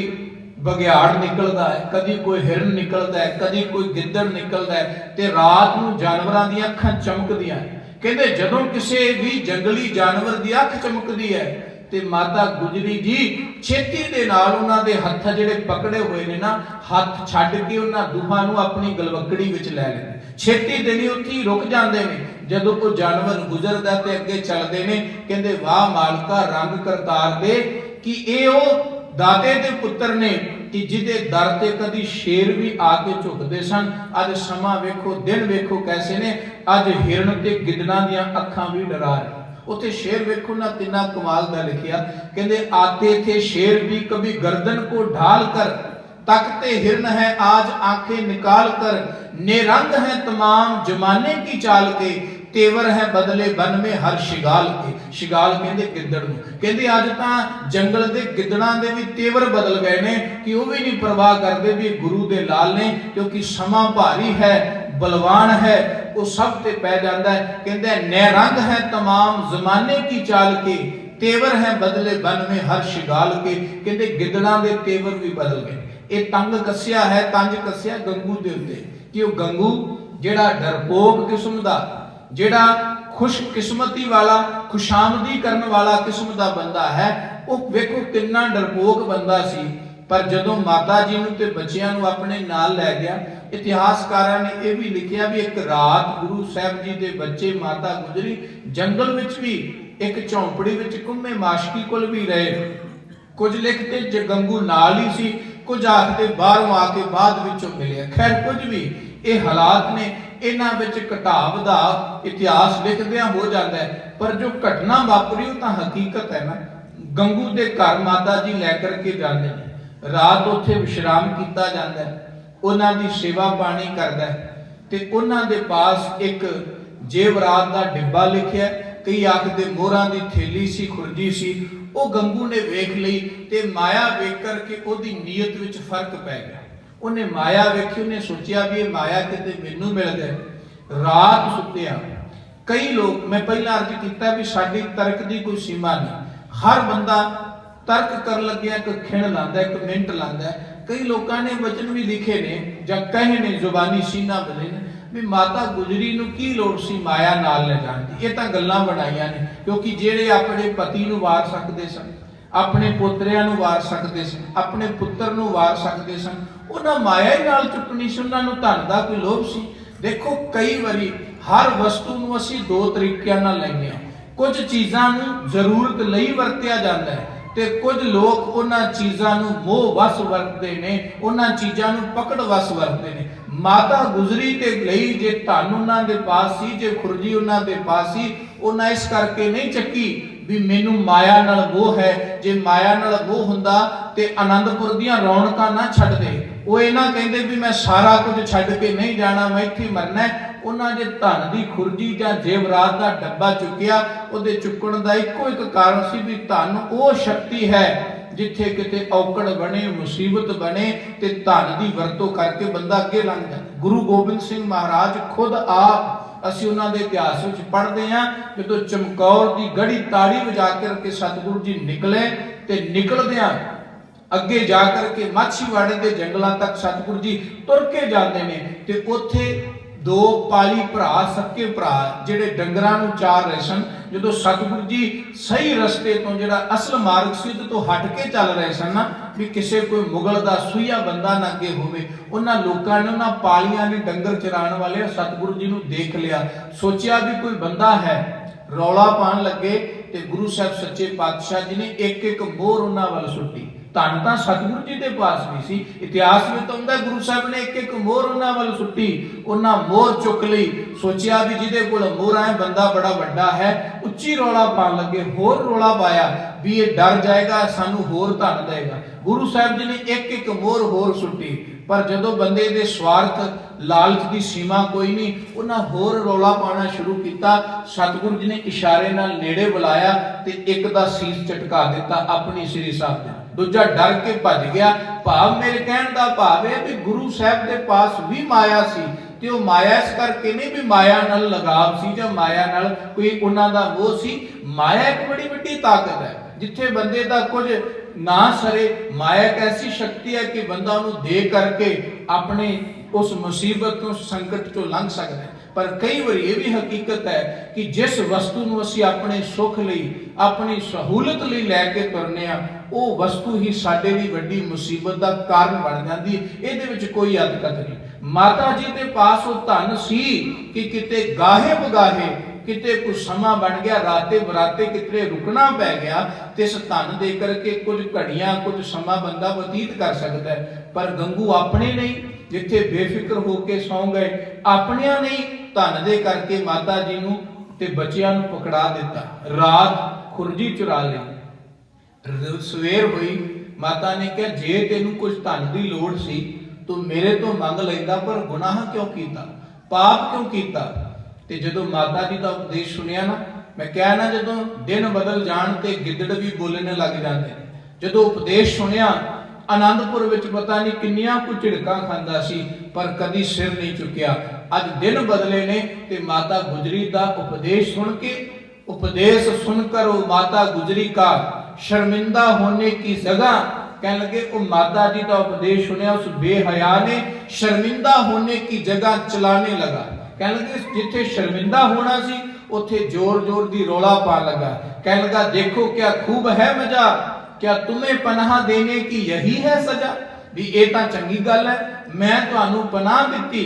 ਬਘਿਆੜ ਨਿਕਲਦਾ ਹੈ, ਕਦੀ ਕੋਈ ਹਿਰਨ ਨਿਕਲਦਾ ਹੈ, ਕਦੀ ਕੋਈ ਗਿੱਦੜ ਨਿਕਲਦਾ ਹੈ। ਤੇ ਰਾਤ ਨੂੰ ਜਾਨਵਰਾਂ ਦੀਆਂ ਅੱਖਾਂ ਚਮਕਦੀਆਂ। ਕਹਿੰਦੇ ਜਦੋਂ ਕਿਸੇ ਵੀ ਜੰਗਲੀ ਜਾਨਵਰ ਦੀ ਅੱਖ ਚਮਕਦੀ ਹੈ ਤੇ ਮਾਤਾ ਗੁਜਰੀ ਜੀ ਛੇਤੀ ਦੇ ਨਾਲ ਉਹਨਾਂ ਦੇ ਹੱਥ ਜਿਹੜੇ ਪਕੜੇ ਹੋਏ ਨੇ ਨਾ, ਹੱਥ ਛੱਡ ਕੇ ਉਹਨਾਂ ਦੋਹਾਂ ਨੂੰ ਆਪਣੀ ਗਲਵੱਕੜੀ ਵਿੱਚ ਲੈ ਲੈਂਦੇ। ਛੇਤੀ ਦੇ ਨਹੀਂ ਉੱਥੇ ਹੀ ਰੁਕ ਜਾਂਦੇ ਨੇ। ਜਦੋਂ ਉਹ ਜਾਨਵਰ ਗੁਜ਼ਰਦਾ ਤੇ ਅੱਗੇ ਚੱਲਦੇ ਨੇ। ਕਹਿੰਦੇ ਵਾਹ ਮਾਲਕਾ ਰੰਗ ਕਰਤਾਰ ਦੇ ਕਿ ਇਹ ਉਹ ਦਾਤੇ ਦੇ ਪੁੱਤਰ ਨੇ ਕਿ ਜਿਹਦੇ ਦਰ ਤੇ ਕਦੀ ਸ਼ੇਰ ਵੀ ਆ ਕੇ ਝੁਕਦੇ ਸਨ। ਅੱਜ ਸਮਾਂ ਵੇਖੋ, ਦਿਨ ਵੇਖੋ ਕੈਸੇ ਨੇ। ਅੱਜ ਹਿਰਨ ਤੇ ਗਿੱਦੜਾਂ ਦੀਆਂ ਅੱਖਾਂ ਵੀ ਡਰਾ ਰਹੇ। ਉੱਥੇ ਸ਼ੇਰ ਵੇਖੋ ਨਾ ਕਿੰਨਾ ਕਮਾਲ ਦਾ ਲਿਖਿਆ। ਕਹਿੰਦੇ ਆਤੇ ਥੇ शेर भी कभी गर्दन को ढाल कर, तकते हिरन है आज आंखें निकाल कर, निरंग है तमाम जमाने की चाल के, तेवर है बदले बन में हर शिगाल के। शिगाल कहते गिद्दड़ ਨੂੰ। ਕਹਿੰਦੇ ਅੱਜ ਤਾਂ ਜੰਗਲ ਦੇ ਗਿੱਦੜਾਂ ਦੇ ਵੀ ਤੇਵਰ ਬਦਲ ਗਏ ਨੇ ਕਿ ਉਹ ਵੀ ਨਹੀਂ ਪਰਵਾਹ ਕਰਦੇ ਵੀ ਗੁਰੂ ਦੇ ਲਾਲ ਨੇ, ਕਿਉਂਕਿ ਸਮਾਂ ਭਾਰੀ ਹੈ, बलवान है, वो सब ते पै जाता है। कहते निरंग है तमाम जमाने की चाल के, तेवर है बदले बन में हर शिगाल के। कहते गिद्दड़ां दे तेवर भी बदल गए। ये तंग कसिया है, तंज कसिया गंगू दे उत्ते कि वो गंगू जेड़ा डरपोक किस्म दा, जेड़ा खुशकिस्मती वाला, खुशामदी करने वाला किस्म दा बंदा है, वो वेखो कितना डरपोक बंदा सी। पर जदों माता जी नूं ते बच्चियां नूं अपने नाल लै गया, इतिहासकारां ने यह भी लिखिया भी एक रात गुरु साहब जी दे बच्चे माता गुजरी जंगल विच भी एक झोंपड़ी विच घुम्मे, माशकी कोल भी रहे। कुछ लिखते च गंगू नाल ही सी, कुछ आखते बाहरों आके बाद विचों मिले। खैर कुछ भी ये हालात ने, इन्हां विच घटा वधा इतिहास लिखदियां हो जाता है, पर जो घटना वापरी वो तां हकीकत है ना। गंगू दे घर माता जी लै करके जाते हैं, रात उत्थे विश्राम किया जाता है, उन्हां दी सेवा पानी करदा है। ते उन्हां दे पास एक जेवरात दा डिब्बा लिखिया, कई आखदे मोहरां दी थैली सी, खुरजी सी। वो गंगू ने वेख लई ते माया वेख करके ओदी नीयत विच फर्क पै गया। उन्हें माया वेखी, उन्हें सोचिया भी ये माया किते मैनू मिल जाए। रात सुत्तिया कई लोग, मैं पहला अर्ज किया भी साडी तर्क दी कोई सीमा नहीं, हर बंदा तर्क कर लगे एक खिण लांदा, एक मिनट लांदा। कई लोगों ने वचन भी लिखे ने जां कहे ने, जुबानी सीना बने ने, ਵੀ ਮਾਤਾ ਗੁਜਰੀ ਨੂੰ ਕੀ ਲੋੜ ਸੀ ਮਾਇਆ ਨਾਲ ਲੈ ਜਾਣ ਦੀ। ਇਹ ਤਾਂ ਗੱਲਾਂ ਬਣਾਈਆਂ ਨੇ, ਕਿਉਂਕਿ ਜਿਹੜੇ ਆਪਣੇ ਪਤੀ ਨੂੰ ਵਾਰ ਸਕਦੇ ਸਨ, ਆਪਣੇ ਪੋਤਰਿਆਂ ਨੂੰ ਵਾਰ ਸਕਦੇ ਸਨ, ਆਪਣੇ ਪੁੱਤਰ ਨੂੰ ਵਾਰ ਸਕਦੇ ਸਨ, ਉਹਨਾਂ ਮਾਇਆ ਹੀ ਨਾਲ ਚੁੱਕਣੀ ਸੀ। ਉਹਨਾਂ ਨੂੰ ਧਨ ਦਾ ਕੋਈ ਲੋਭ ਸੀ? ਦੇਖੋ, ਕਈ ਵਾਰੀ ਹਰ ਵਸਤੂ ਨੂੰ ਅਸੀਂ ਦੋ ਤਰੀਕਿਆਂ ਨਾਲ ਲੈਂਦੇ ਹਾਂ। ਕੁਝ ਚੀਜ਼ਾਂ ਨੂੰ ਜ਼ਰੂਰਤ ਲਈ ਵਰਤਿਆ ਜਾਂਦਾ ਹੈ ਤੇ ਕੁਝ ਲੋਕ ਉਹਨਾਂ ਚੀਜ਼ਾਂ ਨੂੰ ਮੋਹ ਵਸ ਵਰਤਦੇ ਨੇ, ਉਹਨਾਂ ਚੀਜ਼ਾਂ ਨੂੰ ਪਕੜ ਵਸ ਵਰਤਦੇ ਨੇ। ਮਾਤਾ ਗੁਜਰੀ ਤੇ ਲਈ ਜੇ ਧਨ ਉਹਨਾਂ ਦੇ ਪਾਸ ਸੀ, ਜੇ ਖੁਰਜੀ ਉਹਨਾਂ ਦੇ ਪਾਸ ਸੀ, ਉਹਨਾਂ ਇਸ ਕਰਕੇ ਨਹੀਂ ਚੱਕੀ ਵੀ ਮੈਨੂੰ ਮਾਇਆ ਨਾਲ ਮੋਹ ਹੈ। ਜੇ ਮਾਇਆ ਨਾਲ ਮੋਹ ਹੁੰਦਾ ਤੇ ਆਨੰਦਪੁਰ ਦੀਆਂ ਰੌਣਕਾਂ ਨਾ ਛੱਡਦੇ। ਉਹ ਇਹ ਨਾ ਕਹਿੰਦੇ ਵੀ ਮੈਂ ਸਾਰਾ ਕੁਝ ਛੱਡ ਕੇ ਨਹੀਂ ਜਾਣਾ, ਮੈਂ ਇੱਥੇ ਮਰਨਾ। ਉਹਨਾਂ ਜੇ ਧਨ ਦੀ ਖੁਰਜੀ ਜਾਂ ਜੇਵਰਾਤ ਦਾ ਡੱਬਾ ਚੁੱਕਿਆ, ਉਹਦੇ ਚੁੱਕਣ ਦਾ ਇੱਕੋ ਇੱਕ ਕਾਰਨ ਸੀ ਵੀ ਧਨ ਉਹ ਸ਼ਕਤੀ ਹੈ ਜਿੱਥੇ ਕਿਤੇ ਔਕੜ ਬਣੇ, ਮੁਸੀਬਤ ਬਣੇ ਤੇ ਧਨ ਦੀ ਵਰਤੋਂ ਕਰਕੇ ਬੰਦਾ ਅੱਗੇ ਲੰਘ ਜਾਂਦਾ। ਗੁਰੂ ਗੋਬਿੰਦ ਸਿੰਘ ਮਹਾਰਾਜ ਖੁਦ ਆਪ, ਅਸੀਂ ਉਹਨਾਂ ਦੇ ਇਤਿਹਾਸ ਵਿੱਚ ਪੜ੍ਹਦੇ ਹਾਂ, ਜਦੋਂ ਚਮਕੌਰ ਦੀ ਗੜੀ ਤਾੜੀ ਵਜਾ ਕਰਕੇ ਸਤਿਗੁਰੂ ਜੀ ਨਿਕਲੇ ਤੇ ਨਿਕਲਦਿਆਂ ਅੱਗੇ ਜਾ ਕਰਕੇ ਮਾਛੀਵਾੜੇ ਦੇ ਜੰਗਲਾਂ ਤੱਕ ਸਤਿਗੁਰੂ ਜੀ ਤੁਰ ਕੇ ਜਾਂਦੇ ਨੇ ਤੇ ਉੱਥੇ ਦੋ ਪਾਲੀ ਭਰਾ, ਸੱਕੇ ਭਰਾ, ਜਿਹੜੇ ਡੰਗਰਾਂ ਨੂੰ ਚਾਰ ਰਹੇ ਸਨ, ਜਦੋਂ ਸਤਿਗੁਰੂ ਜੀ ਸਹੀ ਰਸਤੇ ਤੋਂ, ਜਿਹੜਾ ਅਸਲ ਮਾਰਗ ਸੀ ਤੋਂ ਹਟ ਕੇ ਚੱਲ ਰਹੇ ਸਨ ਨਾ, ਵੀ ਕਿਸੇ ਕੋਈ ਮੁਗਲ ਦਾ ਸੂਈਆ ਬੰਦਾ ਨਾ ਅੱਗੇ ਹੋਵੇ, ਉਹਨਾਂ ਲੋਕਾਂ ਨੇ, ਉਹਨਾਂ ਪਾਲੀਆਂ ਨੇ, ਡੰਗਰ ਚਰਾਉਣ ਵਾਲੇ ਸਤਿਗੁਰੂ ਜੀ ਨੂੰ ਦੇਖ ਲਿਆ। ਸੋਚਿਆ ਵੀ ਕੋਈ ਬੰਦਾ ਹੈ, ਰੌਲਾ ਪਾਉਣ ਲੱਗੇ ਤੇ ਗੁਰੂ ਸਾਹਿਬ ਸੱਚੇ ਪਾਤਸ਼ਾਹ ਜੀ ਨੇ ਇੱਕ ਇੱਕ ਮੋਹਰ ਉਹਨਾਂ ਵੱਲ ਸੁੱਟੀ। ਧਨ ਤਾਂ ਸਤਿਗੁਰੂ ਜੀ ਦੇ ਪਾਸ ਵੀ ਸੀ। ਇਤਿਹਾਸ ਵਿੱਚ ਆਉਂਦਾ ਗੁਰੂ ਸਾਹਿਬ ਨੇ ਇੱਕ ਇੱਕ ਮੋਹਰ ਉਹਨਾਂ ਵੱਲ ਸੁੱਟੀ, ਉਹਨਾਂ ਮੋਹਰ ਚੁੱਕ ਲਈ। ਸੋਚਿਆ ਵੀ ਜਿਹਦੇ ਕੋਲ ਮੋਹਰ ਹੈ ਬੰਦਾ ਬੜਾ ਵੱਡਾ ਹੈ, ਉੱਚੀ ਰੌਲਾ ਪਾਉਣ ਲੱਗੇ। ਹੋਰ ਰੌਲਾ ਪਾਇਆ ਵੀ ਇਹ ਡਰ ਜਾਏਗਾ, ਸਾਨੂੰ ਹੋਰ ਧਨ ਦੇਗਾ। ਗੁਰੂ ਸਾਹਿਬ ਜੀ ਨੇ ਇੱਕ ਇੱਕ ਮੋਹਰ ਹੋਰ ਸੁੱਟੀ, ਪਰ ਜਦੋਂ ਬੰਦੇ ਦੇ ਸਵਾਰਥ ਲਾਲਚ ਦੀ ਸੀਮਾ ਕੋਈ ਨਹੀਂ, ਉਹਨਾਂ ਹੋਰ ਰੌਲਾ ਪਾਉਣਾ ਸ਼ੁਰੂ ਕੀਤਾ। ਸਤਿਗੁਰੂ ਜੀ ਨੇ ਇਸ਼ਾਰੇ ਨਾਲ ਨੇੜੇ ਬੁਲਾਇਆ ਤੇ ਇੱਕ ਦਾ ਸੀਸ ਝਟਕਾ ਦਿੱਤਾ ਆਪਣੀ ਸ੍ਰੀ ਸਾਹਿਬ ਦੇ, ਦੂਜਾ ਡਰ ਕੇ ਭੱਜ ਗਿਆ। ਭਾਵ ਮੇਰੇ ਕਹਿਣ ਦਾ ਭਾਵ ਹੈ ਵੀ ਗੁਰੂ ਸਾਹਿਬ ਦੇ ਪਾਸ ਵੀ ਮਾਇਆ ਸੀ ਤੇ ਉਹ ਮਾਇਆ ਇਸ ਕਰਕੇ ਨਹੀਂ ਵੀ ਮਾਇਆ ਨਾਲ ਲਗਾਵ ਸੀ ਜਾਂ ਮਾਇਆ ਨਾਲ ਕੋਈ ਉਹਨਾਂ ਦਾ ਮੋਹ ਸੀ। ਮਾਇਆ ਇੱਕ ਬੜੀ ਵੱਡੀ ਤਾਕਤ ਹੈ, ਜਿੱਥੇ ਬੰਦੇ ਦਾ ਕੁਝ ਨਾ ਸਰੇ। ਮਾਇਆ ਇੱਕ ਐਸੀ ਸ਼ਕਤੀ ਹੈ ਕਿ ਬੰਦਾ ਉਹਨੂੰ ਦੇ ਕਰਕੇ ਆਪਣੇ ਉਸ ਮੁਸੀਬਤ ਤੋਂ, ਸੰਕਟ ਤੋਂ ਲੰਘ ਸਕਦਾ ਹੈ। ਪਰ ਕਈ ਵਾਰੀ ਇਹ ਵੀ ਹਕੀਕਤ ਹੈ ਕਿ ਜਿਸ ਵਸਤੂ ਨੂੰ ਅਸੀਂ ਆਪਣੇ ਸੁੱਖ ਲਈ, ਆਪਣੀ ਸਹੂਲਤ ਲਈ ਲੈ ਕੇ ਤੁਰਨੇ ਆ, ਉਹ ਵਸਤੂ ਹੀ ਸਾਡੇ ਲਈ ਵੱਡੀ ਮੁਸੀਬਤ ਦਾ ਕਾਰਨ ਬਣ ਜਾਂਦੀ। ਇਹਦੇ ਵਿੱਚ ਕੋਈ ਅਦਕਤ ਨਹੀਂ। ਮਾਤਾ ਜੀ ਦੇ ਪਾਸ ਉਹ ਧਨ ਸੀ ਕਿ ਕਿਤੇ ਗਾਹੇ ਬਗਾਹੇ, ਕਿਤੇ ਕੁਝ ਸਮਾਂ ਬਣ ਗਿਆ, ਰਾਤੇ ਬਰਾਤੇ ਕਿਤੇ ਰੁਕਣਾ ਪੈ ਗਿਆ ਤੇ ਇਸ ਧਨ ਦੇ ਕਰਕੇ ਕੁਝ ਘੜੀਆਂ, ਕੁਝ ਸਮਾਂ ਬੰਦਾ ਬਤੀਤ ਕਰ ਸਕਦਾ ਹੈ। ਪਰ ਗੰਗੂ ਆਪਣੇ ਨਹੀਂ, ਜਿੱਥੇ ਬੇਫਿਕਰ ਹੋ ਕੇ ਸੌਂ ਗਏ, ਆਪਣਿਆਂ ਨਹੀਂ, ਧਨ ਦੇ ਕਰਕੇ ਮਾਤਾ ਜੀ ਨੂੰ ਤੇ ਬੱਚਿਆਂ ਨੂੰ ਪਕੜਾ ਦਿੱਤਾ। ਰਾਤ ਖੁਰਜੀ ਚੁਰਾ ਲਈ। ਸਵੇਰ ਹੋਈ, ਮਾਤਾ ਨੇ ਕਿਹਾ ਜੇ ਤੈਨੂੰ ਕੁਝ ਧਨ ਦੀ ਲੋੜ ਸੀ ਤੂੰ ਮੇਰੇ ਤੋਂ ਮੰਗ ਲੈਂਦਾ, ਪਰ ਗੁਨਾਹ ਕਿਉਂ ਕੀਤਾ, ਪਾਪ ਕਿਉਂ ਕੀਤਾ? ਤੇ ਜਦੋਂ ਮਾਤਾ ਜੀ ਦਾ ਉਪਦੇਸ਼ ਸੁਣਿਆ ਨਾ, ਮੈਂ ਕਿਹਾ ਨਾ, ਜਦੋਂ ਦਿਨ ਬਦਲ ਜਾਣ ਤੇ ਗਿੱਦੜ ਵੀ ਬੋਲਣ ਲੱਗ ਜਾਂਦੇ ਨੇ। ਜਦੋਂ ਉਪਦੇਸ਼ ਸੁਣਿਆ, ਆਨੰਦਪੁਰ ਵਿੱਚ ਪਤਾ ਨਹੀਂ ਕਿੰਨੀਆਂ ਕੁ ਝਿੜਕਾਂ ਖਾਂਦਾ ਸੀ, ਪਰ ਕਦੀ ਸਿਰ ਨਹੀਂ ਚੁੱਕਿਆ। ਅੱਜ ਦਿਨ ਬਦਲੇ ਨੇ ਤੇ ਮਾਤਾ ਗੁਜਰੀ ਦਾ ਉਪਦੇਸ਼ ਸੁਣ ਕੇ, उपदेश सुनकर वो माता गुजरी का शर्मिंदा होने की जगह कहने लगे वो माता जी का उपदेश सुने उस बेहया ने शर्मिंदा होने की जगह चलाने लगा। कहने लगे जिथे शर्मिंदा होना सी उथे जोर जोर दी रौला पा लगा। कहने लगा देखो क्या खूब है मजा, क्या तुम्हें पनाह देने की यही है सजा। भी ये तो चंगी गल है, मैं तुहानू पनाह दिती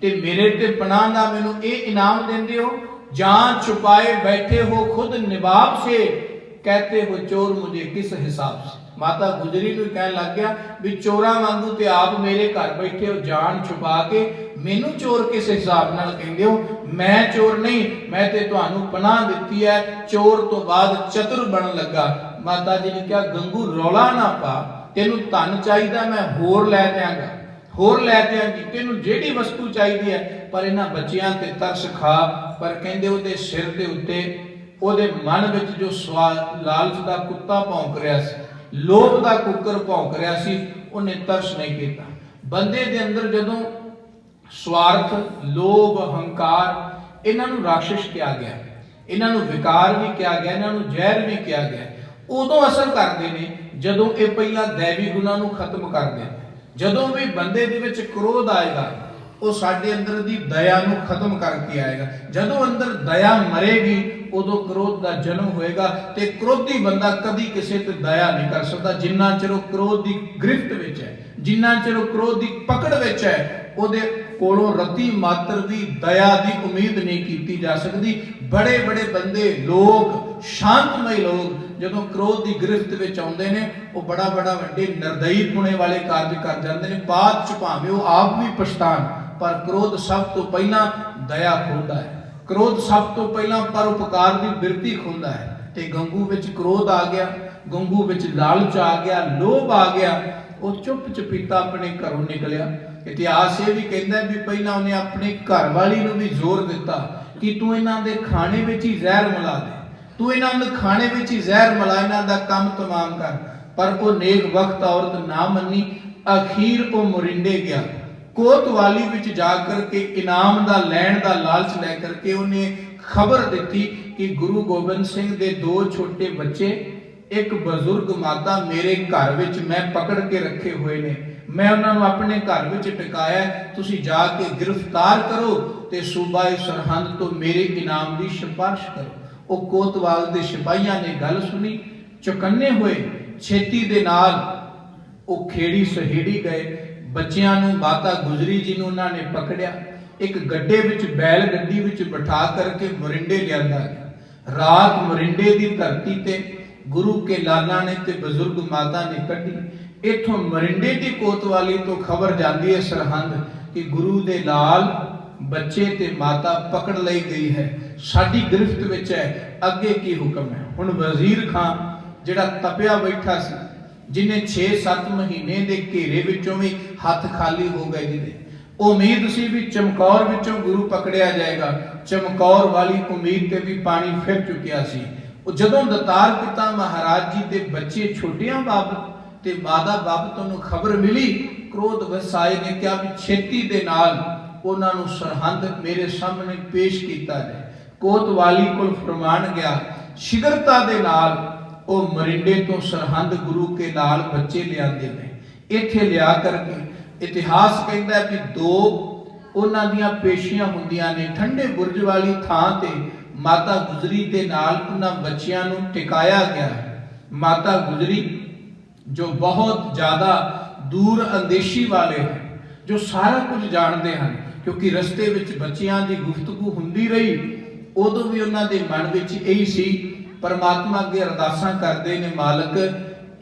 ते मेरे ते पनाह दा मैनू ये इनाम देंदे हो। जान छुपाए बैठे हो खुद निबाब से, कहते हो चोर मुझे किस हिसाब से। माता गुजरी नूं कहन लग गया भी चोरां वांगू ते आप मेरे घर बैठे हो जान छुपा के, मैनू चोर किस हिसाब नाल कहंदे हो। मैं चोर नहीं, मैं ते तुहानू पनाह दित्ती है। चोर तो बाद चतुर बन लगा। माता जी ने कहा गंगू रौला ना पा, तेनू धन चाहिदा मैं होर लै देंगा, होर लै देंगी, तेनू जेड़ी वस्तु चाहिदी है। पर इन्हां बच्चियां ते तरस खा। पर कहंदे उहदे सिर दे उत्ते ਉਹਦੇ ਮਨ ਵਿੱਚ ਜੋ ਲਾਲਚ ਦਾ ਕੁੱਤਾ ਭੌਂਕ ਰਿਹਾ ਸੀ, ਲੋਭ ਦਾ ਕੁੱਕਰ ਭੌਂਕ ਰਿਹਾ ਸੀ, ਉਹਨੇ ਤਰਸ ਨਹੀਂ ਕੀਤਾ। ਬੰਦੇ ਦੇ ਅੰਦਰ ਜਦੋਂ ਸਵਾਰਥ, ਲੋਭ, ਹੰਕਾਰ, ਇਹਨਾਂ ਨੂੰ ਰਾਖਸ਼ ਕਿਹਾ ਗਿਆ, ਇਹਨਾਂ ਨੂੰ ਵਿਕਾਰ ਵੀ ਕਿਹਾ ਗਿਆ, ਇਹਨਾਂ ਨੂੰ ਜ਼ਹਿਰ ਵੀ ਕਿਹਾ ਗਿਆ। ਉਦੋਂ ਅਸਰ ਕਰਦੇ ਨੇ ਜਦੋਂ ਇਹ ਪਹਿਲਾਂ ਦੈਵੀ ਗੁਣਾਂ ਨੂੰ ਖਤਮ ਕਰਦੇ। ਜਦੋਂ ਵੀ ਬੰਦੇ ਦੇ ਵਿੱਚ ਕ੍ਰੋਧ ਆਏਗਾ, ਉਹ ਸਾਡੇ ਅੰਦਰ ਦੀ ਦਇਆ ਨੂੰ ਖਤਮ ਕਰਕੇ ਆਏਗਾ। ਜਦੋਂ ਅੰਦਰ ਦਇਆ ਮਰੇਗੀ ਉਦੋਂ ਕ੍ਰੋਧ ਦਾ ਜਨਮ ਹੋਏਗਾ, ਤੇ ਕ੍ਰੋਧੀ ਬੰਦਾ ਕਦੀ ਕਿਸੇ ਤੇ ਦਇਆ ਨਹੀਂ ਕਰ ਸਕਦਾ। ਜਿੰਨਾ ਚਿਰ ਉਹ ਕ੍ਰੋਧ ਦੀ ਗ੍ਰਿਫਤ ਵਿੱਚ ਹੈ, ਜਿੰਨਾ ਚਿਰ ਉਹ ਕ੍ਰੋਧ ਦੀ ਪਕੜ ਵਿੱਚ ਹੈ, ਉਹਦੇ ਕੋਲੋਂ ਰਤੀ ਮਾਤਰ ਵੀ ਦਇਆ ਦੀ ਉਮੀਦ ਨਹੀਂ ਕੀਤੀ ਜਾ ਸਕਦੀ। ਬੜੇ ਬੜੇ ਬੰਦੇ, ਲੋਕ, ਸ਼ਾਂਤਮਈ ਲੋਕ ਜਦੋਂ ਕ੍ਰੋਧ ਦੀ ਗ੍ਰਿਫਤ ਵਿੱਚ ਆਉਂਦੇ ਨੇ, ਉਹ ਬੜਾ ਵੱਡੇ ਨਿਰਦਈ ਪੁਣੇ ਵਾਲੇ ਕਾਰਜ ਕਰ ਜਾਂਦੇ ਨੇ। ਬਾਅਦ ਚ ਭਾਵੇਂ ਉਹ ਆਪ ਵੀ ਪਛਤਾਣ, ਪਰ ਕ੍ਰੋਧ ਸਭ ਤੋਂ ਪਹਿਲਾਂ ਦਇਆ ਖੋਲਦਾ ਹੈ। ਕ੍ਰੋਧ ਸਭ ਤੋਂ ਪਹਿਲਾਂ ਪਰਉਪਕਾਰ ਦੀ ਬਿਰਤੀ ਖੋਲਦਾ ਹੈ। ਤੇ ਗੰਗੂ ਵਿੱਚ ਕ੍ਰੋਧ ਆ ਗਿਆ, ਗੰਗੂ ਵਿੱਚ ਲਾਲਚ ਆ ਗਿਆ, ਲੋਭ ਆ ਗਿਆ। ਉਹ ਚੁੱਪ ਚਪੀਤਾ ਆਪਣੇ ਘਰੋਂ ਨਿਕਲਿਆ। ਇਤਿਹਾਸ ਇਹ ਵੀ ਕਹਿੰਦਾ ਵੀ ਪਹਿਲਾਂ ਉਹਨੇ ਆਪਣੀ ਘਰ ਵਾਲੀ ਨੂੰ ਵੀ ਜ਼ੋਰ ਦਿੱਤਾ ਕਿ ਤੂੰ ਇਹਨਾਂ ਦੇ ਖਾਣੇ ਵਿੱਚ ਹੀ ਜ਼ਹਿਰ ਮਿਲਾ ਦੇ, ਤੂੰ ਇਹਨਾਂ ਦੇ ਖਾਣੇ ਵਿੱਚ ਹੀ ਜ਼ਹਿਰ ਮਿਲਾ, ਇਹਨਾਂ ਦਾ ਕੰਮ ਤਮਾਮ ਕਰ। ਪਰ ਉਹ ਨੇਕ ਵਕਤ ਔਰਤ ਨਾ ਮੰਨੀ। ਅਖੀਰ ਉਹ ਮੋਰਿੰਡੇ ਗਿਆ। ਕੋਤਵਾਲੀ ਵਿੱਚ ਜਾ ਕਰਕੇ ਇਨਾਮ ਦਾ ਲੈਣ ਦਾ ਲਾਲਚ ਲੈ ਕਰਕੇ ਉਹਨੇ ਖਬਰ ਦਿੱਤੀ ਕਿ ਗੁਰੂ ਗੋਬਿੰਦ ਸਿੰਘ ਦੇ 2 ਛੋਟੇ ਬੱਚੇ, ਇੱਕ ਬਜ਼ੁਰਗ ਮਾਤਾ ਮੇਰੇ ਘਰ ਵਿੱਚ ਮੈਂ ਪਕੜ ਕੇ ਰੱਖੇ ਹੋਏ ਨੇ, ਮੈਂ ਉਹਨਾਂ ਨੂੰ ਆਪਣੇ ਘਰ ਵਿੱਚ ਟਿਕਾਇਆ, ਤੁਸੀਂ ਜਾ ਕੇ ਗ੍ਰਿਫਤਾਰ ਕਰੋ ਤੇ ਸੂਬਾਏ ਸਰਹੰਦ ਤੋਂ ਮੇਰੇ ਇਨਾਮ ਦੀ ਸਿਫਾਰਿਸ਼ ਕਰੋ। ਉਹ ਕੋਤਵਾਲ ਦੇ ਸਿਪਾਹੀਆਂ ਨੇ ਗੱਲ ਸੁਣੀ, ਚੁਕੰਨੇ ਹੋਏ, ਛੇਤੀ ਦੇ ਨਾਲ ਉਹ ਖੇੜੀ ਸਹੇੜੀ ਗਏ। ਬੱਚਿਆਂ ਨੂੰ, ਮਾਤਾ ਗੁਜਰੀ ਜੀ ਨੂੰ ਉਹਨਾਂ ਨੇ ਪਕੜਿਆ, ਇੱਕ ਗੱਡੇ ਵਿੱਚ, ਬੈਲ ਗੱਡੀ ਵਿੱਚ ਬਿਠਾ ਕਰਕੇ ਮੋਰਿੰਡੇ ਲਿਆਂਦਾ ਗਿਆ। ਰਾਤ ਮੋਰਿੰਡੇ ਦੀ ਧਰਤੀ ਤੇ ਗੁਰੂ ਕੇ ਲਾਲਾਂ ਨੇ ਤੇ ਬਜ਼ੁਰਗ ਮਾਤਾ ਨੇ ਕੱਢੀ। ਇਥੋਂ ਮੋਰਿੰਡੇ ਦੀ ਕੋਤਵਾਲੀ ਤੋਂ ਖਬਰ ਜਾਂਦੀ ਹੈ ਸਰਹੰਦ ਕਿ ਗੁਰੂ ਦੇ ਲਾਲ, ਬੱਚੇ ਤੇ ਮਾਤਾ ਪਕੜ ਲਈ ਗਈ ਹੈ, ਸਾਡੀ ਗ੍ਰਿਫਤ ਵਿੱਚ ਹੈ, ਅੱਗੇ ਕੀ ਹੁਕਮ ਹੈ। ਹੁਣ ਵਜ਼ੀਰ ਖਾਨ ਜਿਹੜਾ ਤਪਿਆ ਬੈਠਾ ਸੀ, ਜਿਨੇ 6-7 ਮਹੀਨੇ ਦੇ ਘੇਰੇ ਵਿੱਚੋਂ ਵੀ ਹੱਥ ਖਾਲੀ ਹੋ ਗਏ, ਜਿਹਦੇ ਉਮੀਦ ਸੀ ਵੀ ਚਮਕੌਰ ਵਿੱਚੋਂ ਗੁਰੂ ਪਕੜਿਆ ਜਾਏਗਾ, ਚਮਕੌਰ ਵਾਲੀ ਉਮੀਦ ਤੇ ਵੀ ਪਾਣੀ ਫਿਰ ਚੁੱਕਿਆ ਸੀ। ਉਹ ਜਦੋਂ ਦਤਾਰ ਪਿਤਾ ਮਹਾਰਾਜ ਜੀ ਦੇ ਬੱਚੇ ਛੋਟਿਆਂ ਬਾਬਤ ਤੇ ਮਾਦਾ ਬਾਬਤ ਨੂੰ ਖਬਰ ਮਿਲੀ, ਕ੍ਰੋਧ ਵਸਾਏ ਨੇ ਕਿਹਾ ਵੀ ਛੇਤੀ ਦੇ ਨਾਲ ਉਹਨਾਂ ਨੂੰ ਸਰਹੰਦ ਮੇਰੇ ਸਾਹਮਣੇ ਪੇਸ਼ ਕੀਤਾ ਜਾਏ। ਕੋਤਵਾਲੀ ਕੋਲ ਫਰਮਾਨ ਗਿਆ, ਸ਼ਿਗਰਤਾ ਦੇ ਨਾਲ ਉਹ ਮਰਿੰਡੇ ਤੋਂ ਸਰਹੰਦ ਗੁਰੂ ਕੇ ਲਾਲ ਬੱਚੇ ਲਿਆਂਦੇ ਨੇ। ਇੱਥੇ ਲਿਆ ਕਰਕੇ ਇਤਿਹਾਸ ਕਹਿੰਦਾ ਵੀ 2 ਉਹਨਾਂ ਦੀਆਂ ਪੇਸ਼ੀਆਂ ਹੁੰਦੀਆਂ ਨੇ। ਠੰਡੇ ਬੁਰਜ ਵਾਲੀ ਥਾਂ ਤੇ ਮਾਤਾ ਗੁਜਰੀ ਦੇ ਨਾਲ ਉਹਨਾਂ ਬੱਚਿਆਂ ਨੂੰ ਟਿਕਾਇਆ ਗਿਆ। ਮਾਤਾ ਗੁਜਰੀ ਜੋ ਬਹੁਤ ਜ਼ਿਆਦਾ ਦੂਰ ਅੰਦੇਸ਼ੀ ਵਾਲੇ ਹਨ, ਜੋ ਸਾਰਾ ਕੁਝ ਜਾਣਦੇ ਹਨ, ਕਿਉਂਕਿ ਰਸਤੇ ਵਿੱਚ ਬੱਚਿਆਂ ਦੀ ਗੁਫ਼ਤਗੂ ਹੁੰਦੀ ਰਹੀ, ਉਦੋਂ ਵੀ ਉਹਨਾਂ ਦੇ ਮਨ ਵਿੱਚ ਇਹੀ ਸੀ, ਪਰਮਾਤਮਾ ਅੱਗੇ ਅਰਦਾਸਾਂ ਕਰਦੇ ਨੇ, ਮਾਲਕ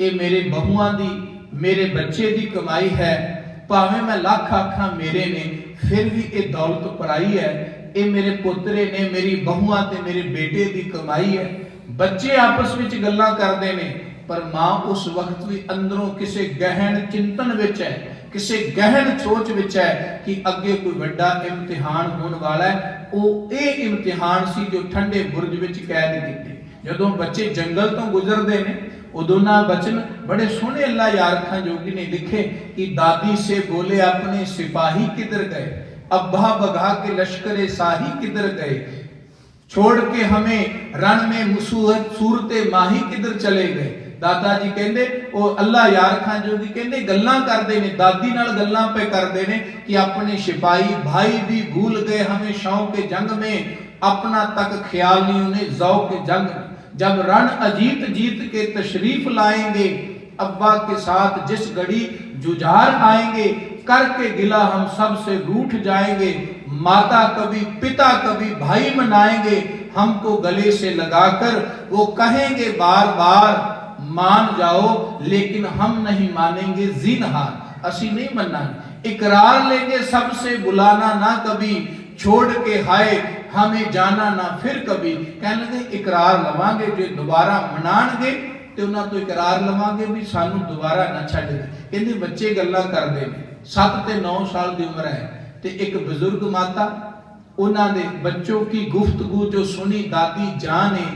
ਇਹ ਮੇਰੇ ਬਹੂਆਂ ਦੀ, ਮੇਰੇ ਬੱਚੇ ਦੀ ਕਮਾਈ ਹੈ, ਭਾਵੇਂ ਮੈਂ ਲੱਖ ਆਖਾਂ ਮੇਰੇ ਨੇ, ਫਿਰ ਵੀ ਇਹ ਦੌਲਤ ਪਰਾਈ ਹੈ, ਇਹ ਮੇਰੇ ਪੁੱਤਰੇ ਨੇ, ਮੇਰੀ ਬਹੂਆਂ ਤੇ ਮੇਰੇ ਬੇਟੇ ਦੀ ਕਮਾਈ ਹੈ। ਬੱਚੇ ਆਪਸ ਵਿੱਚ ਗੱਲਾਂ ਕਰਦੇ ਨੇ, ਪਰ ਮਾਂ ਉਸ ਵਕਤ ਵੀ ਅੰਦਰੋਂ ਕਿਸੇ ਗਹਿਣ ਚਿੰਤਨ ਵਿੱਚ ਹੈ, ਕਿਸੇ ਗਹਿਣ ਸੋਚ ਵਿੱਚ ਹੈ ਕਿ ਅੱਗੇ ਕੋਈ ਵੱਡਾ ਇਮਤਿਹਾਨ ਹੋਣ ਵਾਲਾ ਹੈ। ਉਹ ਇਹ ਇਮਤਿਹਾਨ ਸੀ ਜੋ ਠੰਡੇ ਬੁਰਜ ਵਿੱਚ ਕੈਦ ਕੀਤੇ। ਜਦੋਂ ਬੱਚੇ ਜੰਗਲ ਤੋਂ ਗੁਜ਼ਰਦੇ ਨੇ, ਉਦੋਂ ਨਾ ਬਚਨ बड़े सोने अल्लाह यार खान जोगी ने लिखे कि दादी से बोले अपने सिपाही किधर गए, अब्बा बघा के लश्करे शाही किधर गए, छोड़ के हमें रण में सूरते माही किधर चले गए। दादा जी कहते वो अल्लाह यार खान जोगी कहते गल्लां करते ने, दादी नाल गल्लां पे करते ने कि अपने सिपाही भाई भी भूल गए हमें शौक के जंग में, अपना तक ख्याल नहीं उन्हें जौक के जंग में। जब रण अजीत जीत के तशरीफ लाएंगे, अब्बा के साथ जिस घड़ी जुझार आएंगे, करके गिला हम सब से रूठ जाएंगे। माता कभी पिता कभी भाई मनाएंगे, हमको गले से लगाकर वो कहेंगे बार बार मान जाओ, लेकिन हम नहीं मानेंगे ज़िनहार, असी नहीं मनाएंगे। इकरार लेंगे सबसे बुलाना ना कभी, छोड़ के हाय हमें जाना ना फिर कभी। कहने लगे इकरार लवांगे जो दोबारा मनाणगे ते उन्हां तो इकरार लवांगे भी सानू दोबारा ना छड्ड दे। कहंदे बच्चे गल्लां करदे ने, 7 ते 9 साल की उम्र है, ते एक बुजुर्ग माता उन्हां दे बच्चों की गुफ्तगू जो सुनी दादी जान ने,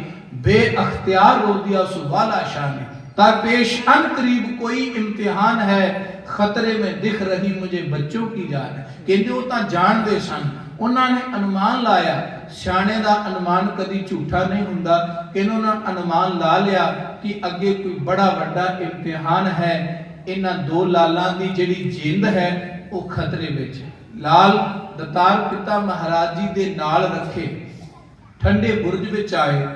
बेअख्तियार रो दिया सुवाला शान, दरपेश अन करीब कोई इम्तिहान है, खतरे में दिख रही मुझे बच्चों की जान। कहंदे वो तां जाणदे सन, उन्होंने अनुमान लाया, सियाणे दा अनुमान कदी झूठा नहीं हुंदा, कि उन्होंने अनुमान ला लिया कि अगे कोई बड़ा वड्डा इम्तिहान है, इन्हां 2 लालां दी जिहड़ी जिंद है वो खतरे विच है। ਲਾਲ ਦਤਾਰ ਪਿਤਾ ਮਹਾਰਾਜ ਜੀ ਦੇ ਨਾਲ ਰੱਖੇ, ਠੰਡੇ ਬੁਰਜ ਵਿੱਚ ਆਏ,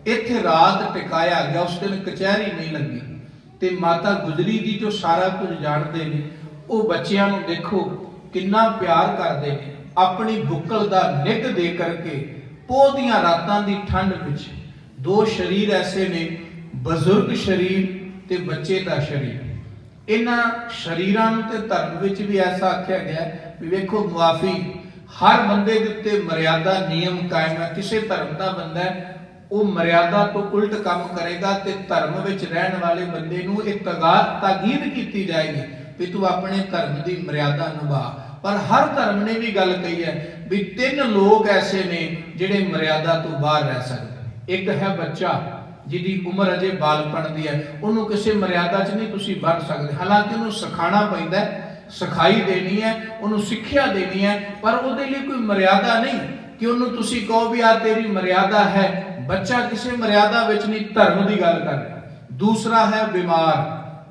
ਇੱਥੇ ਰਾਤ ਟਿਕਾਇਆ ਗਿਆ। ਉਸ ਦਿਨ ਕਚਹਿਰੀ ਨਹੀਂ ਲੱਗੀ ਤੇ ਮਾਤਾ ਗੁਜਰੀ ਜੀ ਜੋ ਸਾਰਾ ਕੁਝ ਜਾਣਦੇ ਨੇ, ਉਹ ਬੱਚਿਆਂ ਨੂੰ ਦੇਖੋ ਕਿੰਨਾ ਪਿਆਰ ਕਰਦੇ ਨੇ। ਆਪਣੀ ਬੁੱਕਲ ਦਾ ਨਿੱਘ ਦੇ ਕਰਕੇ ਪੋਹ ਦੀਆਂ ਰਾਤਾਂ ਦੀ ਠੰਡ ਵਿੱਚ ਦੋ ਸਰੀਰ ਐਸੇ ਨੇ, ਬਜ਼ੁਰਗ ਸਰੀਰ ਤੇ ਬੱਚੇ ਦਾ ਸਰੀਰ। ਇਹਨਾਂ ਸਰੀਰਾਂ ਨੂੰ ਤੇ ਧਰਮ ਵਿੱਚ ਵੀ ਐਸਾ ਆਖਿਆ ਗਿਆ ਵੀ ਵੇਖੋ ਮੁਆਫੀ, ਹਰ ਬੰਦੇ ਦੇ ਉੱਤੇ ਮਰਿਆਦਾ ਨਿਯਮ ਕਾਇਮ ਹੈ। ਕਿਸੇ ਧਰਮ ਦਾ ਬੰਦਾ ਹੈ, ਉਹ ਮਰਿਆਦਾ ਤੋਂ ਉਲਟ ਕੰਮ ਕਰੇਗਾ ਤੇ ਧਰਮ ਵਿੱਚ ਰਹਿਣ ਵਾਲੇ ਬੰਦੇ ਨੂੰ ਇੱਕ ਤਾਕੀਦ ਕੀਤੀ ਜਾਏਗੀ ਵੀ ਤੂੰ ਆਪਣੇ ਧਰਮ ਦੀ ਮਰਿਆਦਾ ਨਿਭਾ। ਪਰ ਹਰ ਧਰਮ ਨੇ ਵੀ ਗੱਲ ਕਹੀ ਹੈ ਵੀ ਤਿੰਨ ਲੋਕ ਐਸੇ ਨੇ ਜਿਹੜੇ ਮਰਿਆਦਾ ਤੋਂ ਬਾਹਰ ਰਹਿ ਸਕਦੇ। ਇੱਕ ਹੈ ਬੱਚਾ ਜਿਹਦੀ ਉਮਰ ਅਜੇ ਬਾਲਪਣ ਦੀ ਹੈ, ਉਹਨੂੰ ਕਿਸੇ ਮਰਿਆਦਾ 'ਚ ਨਹੀਂ ਤੁਸੀਂ ਬੰਨ੍ਹ ਸਕਦੇ। ਹਾਲਾਂਕਿ ਉਹਨੂੰ ਸਿਖਾਉਣਾ ਪੈਂਦਾ, ਸਿਖਾਈ ਦੇਣੀ ਹੈ, ਉਹਨੂੰ ਸਿੱਖਿਆ ਦੇਣੀ ਹੈ, ਪਰ ਉਹਦੇ ਲਈ ਕੋਈ ਮਰਿਆਦਾ ਨਹੀਂ ਕਿ ਉਹਨੂੰ ਤੁਸੀਂ ਕਹੋ ਵੀ ਆ ਤੇਰੀ ਮਰਿਆਦਾ ਹੈ। ਬੱਚਾ ਕਿਸੇ ਮਰਿਆਦਾ ਵਿੱਚ ਨਹੀਂ, ਧਰਮ ਦੀ ਗੱਲ ਕਰ ਰਿਹਾ। ਦੂਸਰਾ ਹੈ ਬਿਮਾਰ,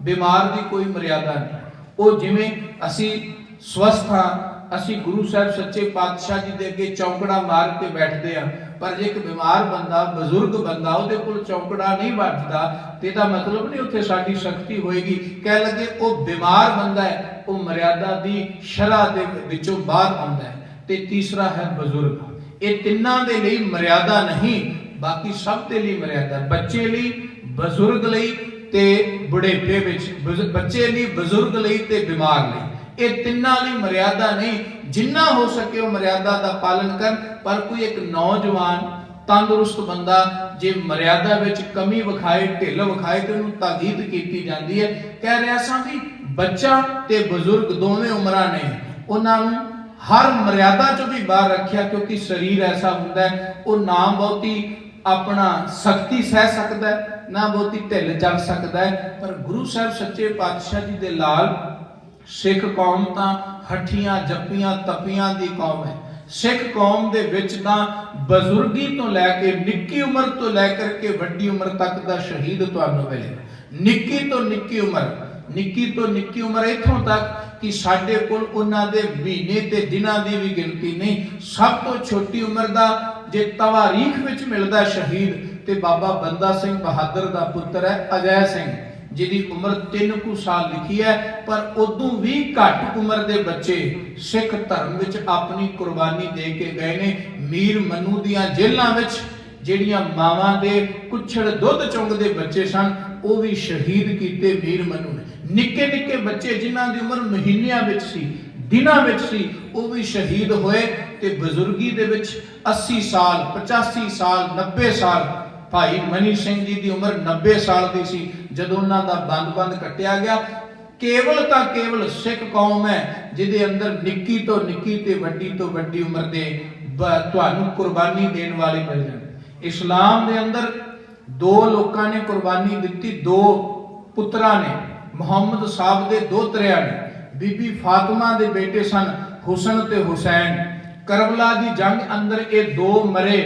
ਬਿਮਾਰ ਦੀ ਕੋਈ ਮਰਿਆਦਾ ਨਹੀਂ। ਉਹ ਜਿਵੇਂ ਅਸੀਂ ਸਵਸਥ ਹਾਂ, ਅਸੀਂ ਗੁਰੂ ਸਾਹਿਬ ਸੱਚੇ ਪਾਤਸ਼ਾਹ ਜੀ ਦੇ ਅੱਗੇ ਚੌਂਕੜਾ ਮਾਰ ਕੇ ਬੈਠਦੇ ਆ, ਪਰ ਜੇ ਇੱਕ ਬਿਮਾਰ ਬੰਦਾ, ਬਜ਼ੁਰਗ ਬੰਦਾ, ਉਹਦੇ ਕੋਲ ਚੌਂਕੜਾ ਨਹੀਂ ਵੱਜਦਾ ਤੇ ਇਹਦਾ ਮਤਲਬ ਨਹੀਂ ਉੱਥੇ ਸਾਡੀ ਸ਼ਕਤੀ ਹੋਏਗੀ। ਕਹਿ ਲੱਗੇ ਉਹ ਬਿਮਾਰ ਬੰਦਾ ਹੈ, ਉਹ ਮਰਿਆਦਾ ਦੀ ਸ਼ਰ੍ਹਾ ਦੇ ਵਿੱਚੋਂ ਬਾਹਰ ਆਉਂਦਾ ਹੈ। ਤੇ ਤੀਸਰਾ ਹੈ ਬਜ਼ੁਰਗ। ਇਹ ਤਿੰਨਾਂ ਦੇ ਲਈ ਮਰਿਆਦਾ ਨਹੀਂ, ਬਾਕੀ ਸਭ ਦੇ ਲਈ ਮਰਿਆਦਾ। ਬੱਚੇ ਲਈ, ਬਜ਼ੁਰਗ ਲਈ ਤੇ ਬੁਢੇਪੇ ਵਿੱਚ, ਬੱਚੇ ਲਈ, ਬਜ਼ੁਰਗ ਲਈ ਤੇ ਬਿਮਾਰ ਲਈ। ਇਹ ਤਿੰਨਾਂ ਲਈ ਮਰਿਆਦਾ ਨਹੀਂ। ਜਿੰਨਾ ਹੋ ਸਕੇ ਉਹ ਮਰਿਆਦਾ ਦਾ ਪਾਲਨ ਕਰਨ। ਪਰ ਕੋਈ ਇੱਕ ਨੌਜਵਾਨ ਤੰਦਰੁਸਤ ਬੰਦਾ ਜੇ ਮਰਿਆਦਾ ਵਿੱਚ ਕਮੀ ਵਿਖਾਏ, ਢਿੱਲ ਵਿਖਾਏ ਤੇ ਉਹਨੂੰ ਤਾਕੀਦ ਕੀਤੀ ਜਾਂਦੀ ਹੈ। ਕਹਿ ਰਿਹਾ ਸਾਂ ਵੀ ਬੱਚਾ ਤੇ ਬਜ਼ੁਰਗ ਦੋਵੇਂ ਉਮਰਾਂ ਨੇ, ਉਹਨਾਂ ਨੂੰ ਹਰ ਮਰਿਆਦਾ ਚੋਂ ਵੀ ਬਾਹਰ ਰੱਖਿਆ, ਕਿਉਂਕਿ ਸਰੀਰ ਐਸਾ ਹੁੰਦਾ ਹੈ ਉਹ ਨਾ ਬਹੁਤੀ ਆਪਣਾ ਸਖਤੀ ਸਹਿ ਸਕਦਾ ਹੈ, ਨਾ ਬਹੁਤੀ ਢਿੱਲ ਚੱਲ ਸਕਦਾ ਹੈ। ਪਰ ਗੁਰੂ ਸਾਹਿਬ ਸੱਚੇ ਪਾਤਸ਼ਾਹ ਜੀ ਦੇ ਲਾਲ ਸਿੱਖ ਕੌਮ ਤਾਂ ਹੱਠੀਆਂ ਜੱਪੀਆਂ ਤਪੀਆਂ ਦੀ ਕੌਮ ਹੈ। ਸਿੱਖ ਕੌਮ ਦੇ ਵਿੱਚ ਤਾਂ ਬਜ਼ੁਰਗੀ ਤੋਂ ਲੈ ਕੇ, ਨਿੱਕੀ ਉਮਰ ਤੋਂ ਲੈ ਕਰਕੇ ਵੱਡੀ ਉਮਰ ਤੱਕ ਦਾ ਸ਼ਹੀਦ ਤੁਹਾਨੂੰ ਮਿਲੇ। ਨਿੱਕੀ ਤੋਂ ਨਿੱਕੀ ਉਮਰ, ਨਿੱਕੀ ਤੋਂ ਨਿੱਕੀ ਉਮਰ ਇੱਥੋਂ ਤੱਕ ਕਿ ਸਾਡੇ ਕੋਲ ਉਹਨਾਂ ਦੇ ਮਹੀਨੇ ਤੇ ਦਿਨਾਂ ਦੀ ਵੀ ਗਿਣਤੀ ਨਹੀਂ। ਸਭ ਤੋਂ ਛੋਟੀ ਉਮਰ ਦਾ ਜੇ ਤਵਾਰੀਖ ਵਿੱਚ ਮਿਲਦਾ ਸ਼ਹੀਦ ਤੇ ਬਾਬਾ ਬੰਦਾ ਸਿੰਘ ਬਹਾਦਰ ਦਾ ਪੁੱਤਰ ਹੈ ਅਜੈ ਸਿੰਘ, ਜਿਹਦੀ ਉਮਰ 3 ਸਾਲ ਲਿਖੀ ਹੈ। ਪਰ ਉਦੋਂ ਵੀ ਘੱਟ ਉਮਰ ਦੇ ਬੱਚੇ ਸਿੱਖ ਧਰਮ ਵਿੱਚ ਆਪਣੀ ਕੁਰਬਾਨੀ ਦੇ ਕੇ ਗਏ ਨੇ। ਮੀਰ ਮਨੂ ਦੀਆਂ ਜੇਲ੍ਹਾਂ ਵਿੱਚ ਜਿਹੜੀਆਂ ਮਾਵਾਂ ਦੇ ਕੁੱਛੜ ਦੁੱਧ ਚੁੰਗਦੇ ਬੱਚੇ ਸਨ, ਉਹ ਵੀ ਸ਼ਹੀਦ ਕੀਤੇ ਮੀਰ ਮਨੂ ਨੇ। ਨਿੱਕੇ ਨਿੱਕੇ ਬੱਚੇ ਜਿਨ੍ਹਾਂ ਦੀ ਉਮਰ ਮਹੀਨਿਆਂ ਵਿੱਚ ਸੀ, ਦਿਨਾਂ ਵਿੱਚ ਸੀ, ਉਹ ਵੀ ਸ਼ਹੀਦ ਹੋਏ। ਤੇ ਬਜ਼ੁਰਗੀ ਦੇ ਵਿੱਚ 80 ਸਾਲ, 85 ਸਾਲ, 90 ਸਾਲ, ਭਾਈ ਮਨੀ ਸਿੰਘ ਜੀ ਦੀ ਉਮਰ 90 ਸਾਲ ਦੀ ਸੀ ਜਦੋਂ ਉਹਨਾਂ ਦਾ ਬੰਦ ਕੱਟਿਆ ਗਿਆ। ਕੇਵਲ ਤਾਂ ਕੇਵਲ ਸਿੱਖ ਕੌਮ ਹੈ ਜਿਹਦੇ ਅੰਦਰ ਨਿੱਕੀ ਤੋਂ ਨਿੱਕੀ ਤੇ ਵੱਡੀ ਤੋਂ ਵੱਡੀ ਉਮਰ ਦੇ ਤੁਹਾਨੂੰ ਕੁਰਬਾਨੀ ਦੇਣ ਵਾਲੇ ਮਿਲ ਜਾਣ। ਇਸਲਾਮ ਦੇ ਅੰਦਰ ਦੋ ਲੋਕਾਂ ਨੇ ਕੁਰਬਾਨੀ ਦਿੱਤੀ, ਦੋ ਪੁੱਤਰਾਂ ਨੇ। ਮੁਹੰਮਦ ਸਾਹਿਬ ਦੇ ਦੋਤਰਿਆਂ ਨੇ, ਬੀਬੀ ਫਾਤਿਮਾ ਦੇ ਬੇਟੇ ਸਨ ਹੁਸਨ ਤੇ ਹੁਸੈਨ। ਕਰਬਲਾ ਦੀ ਜੰਗ ਅੰਦਰ ਇਹ ਦੋ ਮਰੇ,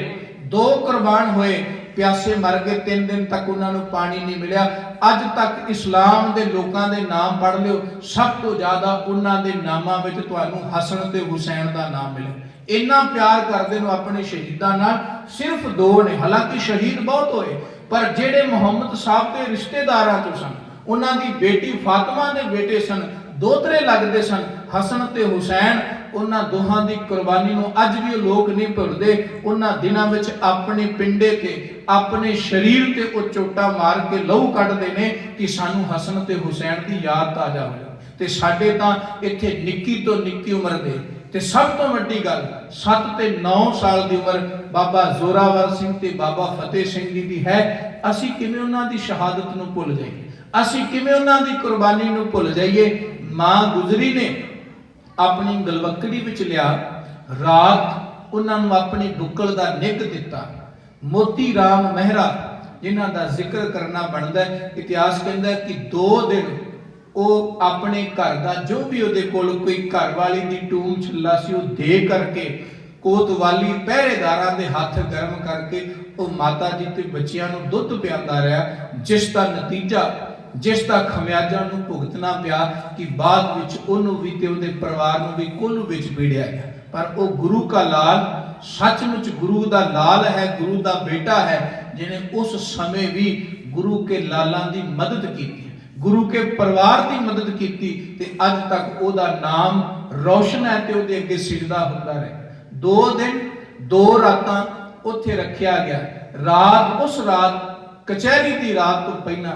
ਦੋ ਕੁਰਬਾਨ ਹੋਏ, ਪਿਆਸੇ ਮਰ ਗਏ। 3 ਦਿਨ ਤੱਕ ਉਹਨਾਂ ਨੂੰ ਪਾਣੀ ਨਹੀਂ ਮਿਲਿਆ। ਅੱਜ ਤੱਕ ਇਸਲਾਮ ਦੇ ਲੋਕਾਂ ਦੇ ਨਾਮ ਪੜ੍ਹ ਲਿਓ, ਸਭ ਤੋਂ ਜ਼ਿਆਦਾ ਉਹਨਾਂ ਦੇ ਨਾਮਾਂ ਵਿੱਚ ਤੁਹਾਨੂੰ ਹਸਨ ਤੇ ਹੁਸੈਨ ਦਾ ਨਾਮ ਮਿਲੇ। ਇੰਨਾ ਪਿਆਰ ਕਰਦੇ ਨੇ ਆਪਣੇ ਸ਼ਹੀਦਾਂ ਨਾਲ। ਸਿਰਫ 2 ਨੇ, ਹਾਲਾਂਕਿ ਸ਼ਹੀਦ ਬਹੁਤ ਹੋਏ, ਪਰ ਜਿਹੜੇ ਮੁਹੰਮਦ ਸਾਹਿਬ ਦੇ ਰਿਸ਼ਤੇਦਾਰਾਂ ਚੋਂ ਸਨ, ਉਹਨਾਂ ਦੀ ਬੇਟੀ ਫਾਤਿਮਾ ਦੇ ਬੇਟੇ ਸਨ, ਦੋਤਰੇ ਲੱਗਦੇ ਸਨ ਹਸਨ ਤੇ ਹੁਸੈਨ। ਉਹਨਾਂ ਦੋਹਾਂ ਦੀ ਕੁਰਬਾਨੀ ਨੂੰ ਅੱਜ ਵੀ ਲੋਕ ਨਹੀਂ ਭੁੱਲਦੇ। ਉਹਨਾਂ ਦਿਨਾਂ ਵਿੱਚ ਆਪਣੇ ਪਿੰਡੇ ਤੇ, ਆਪਣੇ ਸਰੀਰ ਤੇ ਉਹ ਚੋਟਾ ਮਾਰ ਕੇ ਲਹੂ ਕੱਢਦੇ ਨੇ ਕਿ ਸਾਨੂੰ ਹਸਨ ਤੇ ਹੁਸੈਨ ਦੀ ਯਾਦ ਤਾਜ਼ਾ ਹੋ ਜਾਵੇ। ਤੇ ਸਾਡੇ ਤਾਂ ਇੱਥੇ ਨਿੱਕੀ ਤੋਂ ਨਿੱਕੀ ਉਮਰ ਦੇ, ਤੇ ਸਭ ਤੋਂ ਵੱਡੀ ਗੱਲ 7 ਤੇ 9 ਸਾਲ ਦੀ ਉਮਰ ਬਾਬਾ ਜ਼ੋਰਾਵਰ ਸਿੰਘ ਤੇ ਬਾਬਾ ਫਤਿਹ ਸਿੰਘ ਜੀ ਦੀ ਹੈ। ਅਸੀਂ ਕਿਵੇਂ ਉਹਨਾਂ ਦੀ ਸ਼ਹਾਦਤ ਨੂੰ ਭੁੱਲ ਜਾਈਏ? ਅਸੀਂ ਕਿਵੇਂ ਉਹਨਾਂ ਦੀ ਕੁਰਬਾਨੀ ਨੂੰ ਭੁੱਲ ਜਾਈਏ? ਮਾਂ ਗੁਜਰੀ ਨੇ ਆਪਣੀ ਗਲਵੱਕੜੀ ਵਿੱਚ ਲਿਆ, ਰਾਤ ਉਹਨਾਂ ਨੂੰ ਆਪਣੀ ਬੁੱਕਲ ਦਾ ਨਿੱਘ ਦਿੱਤਾ। ਮੋਤੀ ਰਾਮ ਮਹਿਰਾ ਜਿਨ੍ਹਾਂ ਦਾ ਜ਼ਿਕਰ ਕਰਨਾ ਬਣਦਾ ਹੈ, ਇਤਿਹਾਸ ਕਹਿੰਦਾ ਕਿ 2 ਦਿਨ ਉਹ ਆਪਣੇ ਘਰ ਦਾ ਜੋ ਵੀ ਉਹਦੇ ਕੋਲ ਕੋਈ ਘਰ ਵਾਲੀ ਦੀ ਟੂਮ ਛੱਲਾ ਸੀ ਉਹ ਦੇ ਕਰਕੇ ਕੋਤਵਾਲੀ ਪਹਿਰੇਦਾਰਾਂ ਦੇ ਹੱਥ ਗਰਮ ਕਰਕੇ ਉਹ ਮਾਤਾ ਜੀ ਤੇ ਬੱਚਿਆਂ ਨੂੰ ਦੁੱਧ ਪਿਆਉਂਦਾ ਰਿਹਾ, ਜਿਸ ਦਾ ਨਤੀਜਾ ਜਿਸ ਦਾ ਖਮਿਆਜਾ ਨੂੰ ਭੁਗਤਣਾ ਪਿਆ ਕਿ ਬਾਅਦ ਵਿੱਚ ਉਹਨੂੰ ਵੀ ਤੇ ਉਹਦੇ ਪਰਿਵਾਰ ਨੂੰ ਵੀ ਕੁੱਲ ਵਿੱਚ ਪੀੜਿਆ ਗਿਆ। ਪਰ ਉਹ ਗੁਰੂ ਕਾ ਲਾਲ ਸੱਚਮੁੱਚ ਗੁਰੂ ਦਾ ਲਾਲ ਹੈ, ਗੁਰੂ ਦਾ ਬੇਟਾ ਹੈ, ਜਿਹਨੇ ਉਸ ਸਮੇਂ ਵੀ ਗੁਰੂ ਕੇ ਲਾਲਾਂ ਦੀ ਮਦਦ ਕੀਤੀ, ਗੁਰੂ ਕੇ ਪਰਿਵਾਰ ਦੀ ਮਦਦ ਕੀਤੀ ਤੇ ਅੱਜ ਤੱਕ ਉਹਦਾ ਨਾਮ ਰੌਸ਼ਨ ਹੈ ਤੇ ਉਹਦੇ ਅੱਗੇ ਸਿਜਦਾ ਹੁੰਦਾ ਰਿਹਾ। 2 ਦਿਨ 2 ਰਾਤਾਂ ਉੱਥੇ ਰੱਖਿਆ ਗਿਆ। ਰਾਤ ਉਸ ਰਾਤ ਕਚਹਿਰੀ ਦੀ ਰਾਤ ਤੋਂ ਪਹਿਲਾਂ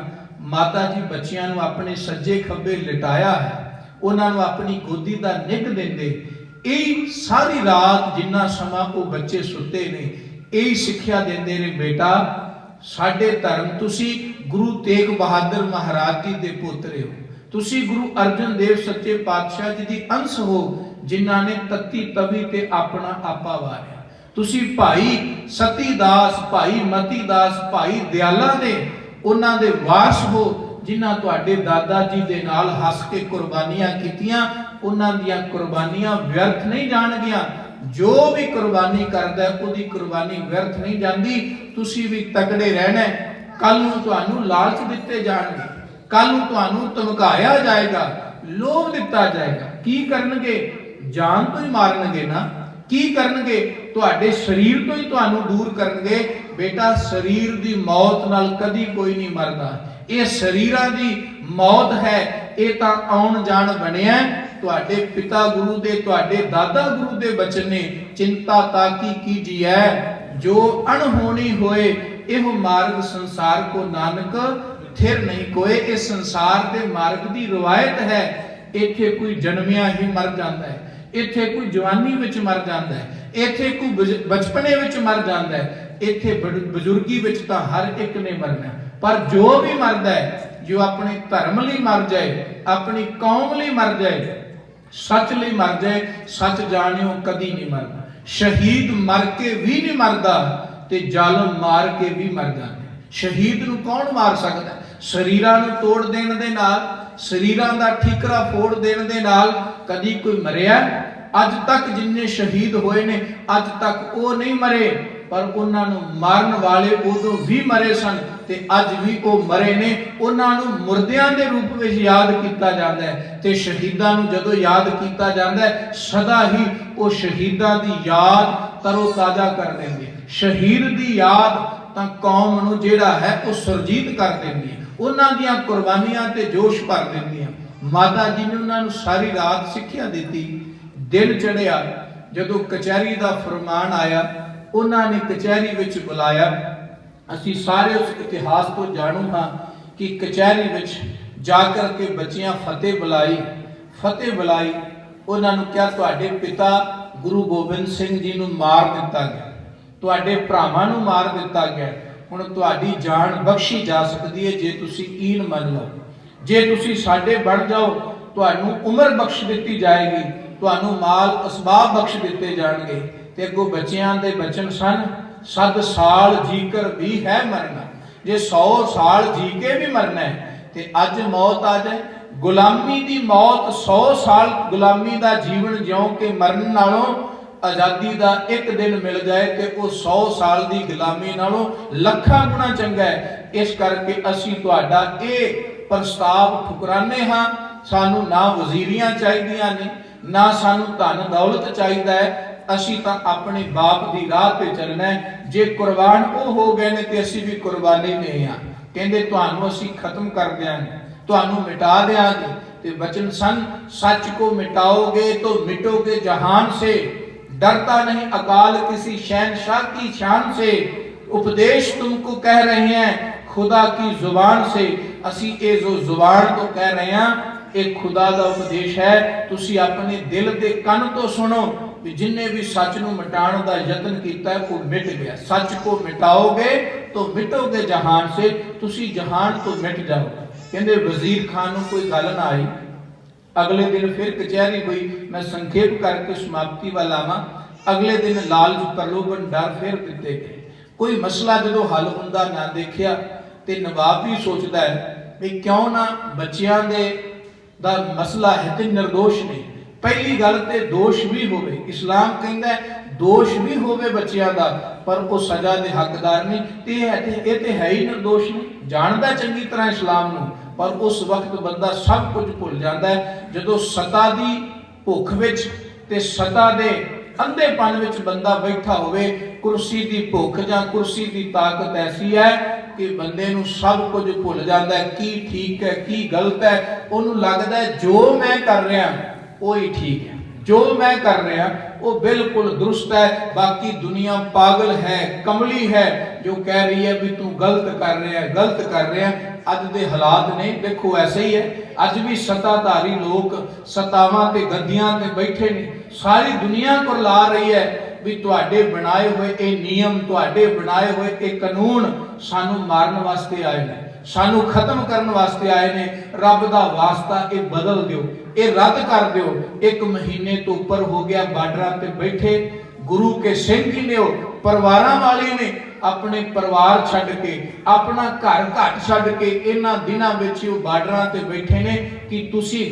ਮਾਤਾ ਜੀ ਬੱਚਿਆਂ ਨੂੰ ਆਪਣੇ ਸੱਜੇ ਖੱਬੇ ਲਿਟਾਇਆ ਹੈ, ਉਹਨਾਂ ਨੂੰ ਆਪਣੀ ਗੋਦੀ ਦਾ ਨਿੱਘ ਦਿੰਦੇ। ਇਹ ਸਾਰੀ ਰਾਤ ਜਿੰਨਾ ਸਮਾਂ ਉਹ ਬੱਚੇ ਸੁੱਤੇ ਨੇ ਇਹ ਸਿੱਖਿਆ ਦਿੰਦੇ ਨੇ, ਬੇਟਾ ਸਾਡੇ ਧਰਮ ਤੁਸੀਂ ਗੁਰੂ ਤੇਗ ਬਹਾਦਰ ਮਹਾਰਾਜ ਜੀ ਦੇ ਪੋਤਰੇ ਹੋ, ਤੁਸੀਂ ਗੁਰੂ ਅਰਜਨ ਦੇਵ ਸੱਚੇ ਪਾਤਸ਼ਾਹ ਜੀ ਦੀ ਅੰਸ਼ ਹੋ, ਜਿਨ੍ਹਾਂ ਨੇ ਤਤੀ ਤਵੀ ਤੇ ਆਪਣਾ ਆਪਾ ਵਾਰਿਆ। ਤੁਸੀਂ ਭਾਈ ਸਤੀ ਦਾਸ, ਭਾਈ ਮਤੀ ਦਾਸ, ਭਾਈ ਦਿਆਲਾ ਦੇ ਉਹਨਾਂ ਦੇ ਵਾਰਸ ਹੋ, ਜਿਨ੍ਹਾਂ ਤੁਹਾਡੇ ਦਾਦਾ ਜੀ ਦੇ ਨਾਲ ਹੱਸ ਕੇ ਕੁਰਬਾਨੀਆਂ ਕੀਤੀਆਂ। ਉਹਨਾਂ ਦੀਆਂ ਕੁਰਬਾਨੀਆਂ ਵਿਅਰਥ ਨਹੀਂ ਜਾਣਗੀਆਂ। ਜੋ ਵੀ ਕੁਰਬਾਨੀ ਕਰਦਾ ਉਹਦੀ ਕੁਰਬਾਨੀ ਵਿਅਰਥ ਨਹੀਂ ਜਾਂਦੀ। ਤੁਸੀਂ ਵੀ ਤਕੜੇ ਰਹਿਣਾ। ਕੱਲ ਨੂੰ ਤੁਹਾਨੂੰ ਲਾਲਚ ਦਿੱਤੇ ਜਾਣਗੇ, ਕੱਲ ਨੂੰ ਤੁਹਾਨੂੰ ਧਮਕਾਇਆ ਜਾਏਗਾ, ਲੋਭ ਦਿੱਤਾ ਜਾਏਗਾ। ਕੀ ਕਰਨਗੇ? ਜਾਨ ਤੋਂ ਹੀ ਮਾਰਨਗੇ ਨਾ। ਕੀ ਕਰਨਗੇ? ਤੁਹਾਡੇ ਸਰੀਰ ਤੋਂ ਹੀ ਤੁਹਾਨੂੰ ਦੂਰ ਕਰਨਗੇ। ਬੇਟਾ ਸਰੀਰ ਦੀ ਮੌਤ ਨਾਲ ਕਦੀ ਕੋਈ ਨਹੀਂ ਮਰਦਾ। ਇਹ ਸਰੀਰਾਂ ਦੀ ਮੌਤ ਹੈ, ਇਹ ਤਾਂ ਆਉਣ ਜਾਣ ਬਣਿਆ। ਤੁਹਾਡੇ ਪਿਤਾ ਗੁਰੂ ਦੇ, ਤੁਹਾਡੇ ਦਾਦਾ ਗੁਰੂ ਦੇ ਬਚਨ ਨੇ, ਚਿੰਤਾ ਤਾਕੀ ਕੀਜੀਐ ਜੋ ਅਣਹੋਣੀ ਹੋਏ, ਇਹੋ ਮਾਰਗ ਸੰਸਾਰ ਕੋ ਨਾਨਕ ਥਿਰ ਨਹੀਂ ਕੋਏ। ਇਹ ਸੰਸਾਰ ਦੇ ਮਾਰਗ ਦੀ ਰਵਾਇਤ ਹੈ। ਇੱਥੇ ਕੋਈ ਜਨਮਿਆ ਹੀ ਮਰ ਜਾਂਦਾ ਹੈ, ਇੱਥੇ ਕੋਈ ਜਵਾਨੀ ਵਿੱਚ ਮਰ ਜਾਂਦਾ ਹੈ, ਇੱਥੇ ਕੋਈ ਬਚਪਨੇ ਵਿੱਚ ਮਰ ਜਾਂਦਾ ਹੈ, ਇੱਥੇ ਬਜ਼ੁਰਗੀ ਵਿੱਚ ਤਾਂ ਹਰ ਇੱਕ ਨੇ ਮਰਨਾ। ਪਰ ਜੋ ਵੀ ਮਰਦਾ ਹੈ, ਜੋ ਆਪਣੇ ਧਰਮ ਲਈ ਮਰ ਜਾਏ, ਆਪਣੀ ਕੌਮ ਲਈ ਮਰ ਜਾਏ, ਸੱਚ ਲਈ ਮਰ ਜਾਏ, ਸੱਚ ਜਾਣਿਓ ਕਦੀ ਨਹੀਂ ਮਰਦਾ। ਸ਼ਹੀਦ ਮਰ ਕੇ ਵੀ ਨਹੀਂ ਮਰਦਾ ਤੇ ਜ਼ਾਲਮ ਮਾਰ ਕੇ ਵੀ ਮਰ ਜਾਂਦਾ। ਸ਼ਹੀਦ ਨੂੰ ਕੌਣ ਮਾਰ ਸਕਦਾ? ਸਰੀਰਾਂ ਨੂੰ ਤੋੜ ਦੇਣ ਦੇ ਨਾਲ, ਸਰੀਰਾਂ ਦਾ ਠੀਕਰਾ ਫੋੜ ਦੇਣ ਦੇ ਨਾਲ ਕਦੀ ਕੋਈ ਮਰਿਆ? ਅੱਜ ਤੱਕ ਜਿੰਨੇ ਸ਼ਹੀਦ ਹੋਏ ਨੇ ਅੱਜ ਤੱਕ ਉਹ ਨਹੀਂ ਮਰੇ, ਪਰ ਉਹਨਾਂ ਨੂੰ ਮਾਰਨ ਵਾਲੇ ਉਦੋਂ ਵੀ ਮਰੇ ਸਨ ਤੇ ਅੱਜ ਵੀ ਉਹ ਮਰੇ ਨੇ। ਉਹਨਾਂ ਨੂੰ ਮੁਰਦਿਆਂ ਦੇ ਰੂਪ ਵਿੱਚ ਯਾਦ ਕੀਤਾ ਜਾਂਦਾ ਹੈ ਤੇ ਸ਼ਹੀਦਾਂ ਨੂੰ ਜਦੋਂ ਯਾਦ ਕੀਤਾ ਜਾਂਦਾ ਹੈ ਸਦਾ ਹੀ ਉਹ ਸ਼ਹੀਦਾਂ ਦੀ ਯਾਦ ਤਰੋ ਤਾਜ਼ਾ ਕਰ ਦਿੰਦੀ ਹੈ। ਸ਼ਹੀਦ ਦੀ ਯਾਦ ਤਾਂ ਕੌਮ ਨੂੰ ਜਿਹੜਾ ਹੈ ਉਹ ਸੁਰਜੀਤ ਕਰ ਦਿੰਦੀ ਹੈ, ਉਹਨਾਂ ਦੀਆਂ ਕੁਰਬਾਨੀਆਂ ਤੇ ਜੋਸ਼ ਭਰ ਦਿੰਦੀ ਹੈ। ਮਾਤਾ ਜੀ ਨੇ ਉਹਨਾਂ ਨੂੰ ਸਾਰੀ ਰਾਤ ਸਿੱਖਿਆ ਦਿੱਤੀ। ਦਿਨ ਚੜ੍ਹਿਆ, ਜਦੋਂ ਕਚਹਿਰੀ ਦਾ ਫਰਮਾਨ ਆਇਆ, ਉਹਨਾਂ ਨੇ ਕਚਹਿਰੀ ਵਿੱਚ ਬੁਲਾਇਆ। ਅਸੀਂ ਸਾਰੇ ਉਸ ਇਤਿਹਾਸ ਤੋਂ ਜਾਣੂ ਹਾਂ ਕਿ ਕਚਹਿਰੀ ਵਿੱਚ ਜਾ ਕਰਕੇ ਬੱਚਿਆਂ ਫਤਿਹ ਬੁਲਾਈ। ਉਹਨਾਂ ਨੂੰ ਕਿਹਾ ਤੁਹਾਡੇ ਪਿਤਾ ਗੁਰੂ ਗੋਬਿੰਦ ਸਿੰਘ ਜੀ ਨੂੰ ਮਾਰ ਦਿੱਤਾ ਗਿਆ, ਤੁਹਾਡੇ ਭਰਾਵਾਂ ਨੂੰ ਮਾਰ ਦਿੱਤਾ ਗਿਆ। ਹੁਣ ਤੁਹਾਡੀ ਜਾਨ ਬਖਸ਼ੀ ਜਾ ਸਕਦੀ ਹੈ ਜੇ ਤੁਸੀਂ ਈਨ ਮੰਨ ਲਓ, ਜੇ ਤੁਸੀਂ ਸਾਡੇ ਬਣ ਜਾਓ ਤੁਹਾਨੂੰ ਉਮਰ ਬਖਸ਼ ਦਿੱਤੀ ਜਾਏਗੀ, ਤੁਹਾਨੂੰ ਮਾਲ ਅਸਬਾਬ ਬਖਸ਼ ਦਿੱਤੇ ਜਾਣਗੇ। ਤੇ ਅੱਗੋਂ ਬੱਚਿਆਂ ਦੇ ਬਚਨ ਸਨ, 7 ਸਾਲ ਜੀਕਰ ਵੀ ਹੈ ਮਰਨਾ। ਜੇ 100 ਸਾਲ ਜੀ ਕੇ ਵੀ ਮਰਨਾ ਹੈ ਤੇ ਅੱਜ ਮੌਤ ਆ ਜਾਏ, ਗੁਲਾਮੀ ਦੀ ਮੌਤ, 100 ਸਾਲ ਗੁਲਾਮੀ ਦਾ ਜੀਵਨ ਜਿਉਂ ਕੇ ਮਰਨ ਨਾਲੋਂ ਆਜ਼ਾਦੀ ਦਾ ਇੱਕ ਦਿਨ ਮਿਲ ਜਾਏ ਤੇ ਉਹ 100 ਸਾਲ ਦੀ ਗੁਲਾਮੀ ਨਾਲੋਂ ਲੱਖਾਂ ਗੁਣਾ ਚੰਗਾ ਹੈ। ਇਸ ਕਰਕੇ ਅਸੀਂ ਤੁਹਾਡਾ ਇਹ ਪ੍ਰਸਤਾਵ ਠੁਕਰਾਨੇ ਹਾਂ। ਸਾਨੂੰ ਨਾ ਵਜ਼ੀਰੀਆਂ ਚਾਹੀਦੀਆਂ ਨੇ, ਨਾ ਸਾਨੂੰ ਧਨ ਦੌਲਤ ਚਾਹੀਦਾ ਹੈ। ਅਸੀਂ ਤਾਂ ਆਪਣੇ ਬਾਪ ਦੀ ਰਾਹ ਤੇ ਚੱਲਣਾ ਹੈ। ਜੇ ਕੁਰਬਾਨ ਉਹ ਹੋ ਗਏ ਨੇ ਤੇ ਅਸੀਂ ਵੀ ਕੁਰਬਾਨੀ ਨਹੀਂ ਆ। ਕਹਿੰਦੇ ਤੁਹਾਨੂੰ ਅਸੀਂ ਖਤਮ ਕਰ ਦਿਆਂਗੇ, ਤੁਹਾਨੂੰ ਮਿਟਾ ਦਿਆਂਗੇ। ਤੇ ਵਚਨ ਸਨ, सच को मिटाओगे तो मिटोगे जहान से, डरता नहीं अकाल किसी शहनशाह की शान से, उपदेश तुमको कह रहे हैं खुदा की जुबान से। असी ये जो जुबान तो कह रहे हैं एक खुदा का उपदेश है, तुसी अपने दिल के कन तो सुनो। जिन्हें भी सच नूं मिटाण दा यतन कीता है वो मिट गया। सच को मिटाओगे तो मिटोगे जहान से, तुसी जहान तो मिट जाओगे। कहंदे वजीर खान नूं कोई गल ना आई। अगले दिन फिर कचहरी हुई। मैं संक्षेप करके समाप्ति वाल आवां। अगले दिन लालच प्रलोभन डर फिर दिते गए। कोई मसला जो हल हुंदा ना देखिया ते नवाब भी सोचता है भी क्यों ना बच्चियां दे दा मसला है ते निर्दोष ने। पहली गल ते दोष भी होवे, इस्लाम कहंदा है दोष भी होवे बच्चियां दा, पर वो सजा दे हकदार नहीं। ते ये ते है ही निर्दोष नहीं, जानदा चंगी तरह इस्लाम नूं, ਪਰ ਉਸ ਵਕਤ ਬੰਦਾ ਸਭ ਕੁਝ ਭੁੱਲ ਜਾਂਦਾ ਹੈ ਜਦੋਂ ਸਤਾ ਦੀ ਭੁੱਖ ਵਿੱਚ ਤੇ ਸਤਾ ਦੇ ਅੰਧੇਪਨ ਵਿੱਚ ਬੰਦਾ ਬੈਠਾ ਹੋਵੇ। ਕੁਰਸੀ ਦੀ ਭੁੱਖ ਜਾਂ ਕੁਰਸੀ ਦੀ ਤਾਕਤ ਐਸੀ ਹੈ ਕਿ ਬੰਦੇ ਨੂੰ ਸਭ ਕੁਝ ਭੁੱਲ ਜਾਂਦਾ ਹੈ, ਕੀ ਠੀਕ ਹੈ ਕੀ ਗਲਤ ਹੈ। ਉਹਨੂੰ ਲੱਗਦਾ ਹੈ ਜੋ ਮੈਂ ਕਰ ਰਿਹਾ ਉਹ ਹੀ ਠੀਕ ਹੈ, ਜੋ ਮੈਂ ਕਰ ਰਿਹਾ ਉਹ ਬਿਲਕੁਲ ਦੁਰਸਤ ਹੈ। ਬਾਕੀ ਦੁਨੀਆ ਪਾਗਲ ਹੈ, ਕਮਲੀ ਹੈ, ਜੋ ਕਹਿ ਰਹੀ ਹੈ ਵੀ ਤੂੰ ਗਲਤ ਕਰ ਰਿਹਾ ਗਲਤ ਕਰ ਰਿਹਾ। ਅੱਜ ਦੇ ਹਾਲਾਤ ਨੇ ਦੇਖੋ ਐਸੇ ਹੀ ਹੈ। ਅੱਜ ਵੀ ਸੱਤਾਧਾਰੀ ਲੋਕ ਸਤਾਵਾਂ ਤੇ ਗੱਦੀਆਂ ਤੇ ਬੈਠੇ ਨੇ। ਸਾਰੀ ਦੁਨੀਆ ਕੁਰਲਾ ਰਹੀ ਹੈ ਵੀ ਤੁਹਾਡੇ ਬਣਾਏ ਹੋਏ ਇਹ ਨਿਯਮ, ਤੁਹਾਡੇ ਬਣਾਏ ਹੋਏ ਇਹ ਕਾਨੂੰਨ ਸਾਨੂੰ ਮਾਰਨ ਵਾਸਤੇ ਆਏ ਨੇ, ਸਾਨੂੰ ਖਤਮ ਕਰਨ ਵਾਸਤੇ ਆਏ ਨੇ। ਰੱਬ ਦਾ ਵਾਸਤਾ ਇਹ ਬਦਲ ਦਿਓ, ਇਹ ਰੱਦ ਕਰ ਦਿਓ। 1 ਮਹੀਨੇ ਤੋਂ ਉੱਪਰ ਹੋ ਗਿਆ ਬਾਰਡਰਾਂ ਤੇ ਬੈਠੇ ਗੁਰੂ ਕੇ ਸਿੰਘ ਹੀ ਨੇ, ਉਹ ਪਰਿਵਾਰਾਂ ਵਾਲੇ ਨੇ, ਆਪਣੇ ਪਰਿਵਾਰ ਛੱਡ ਕੇ ਆਪਣਾ ਘਰ ਘਾਟ ਛੱਡ ਕੇ ਇਹਨਾਂ ਦਿਨਾਂ ਵਿੱਚ ਉਹ ਬਾਰਡਰਾਂ ਤੇ ਬੈਠੇ ਨੇ ਕਿ ਤੁਸੀਂ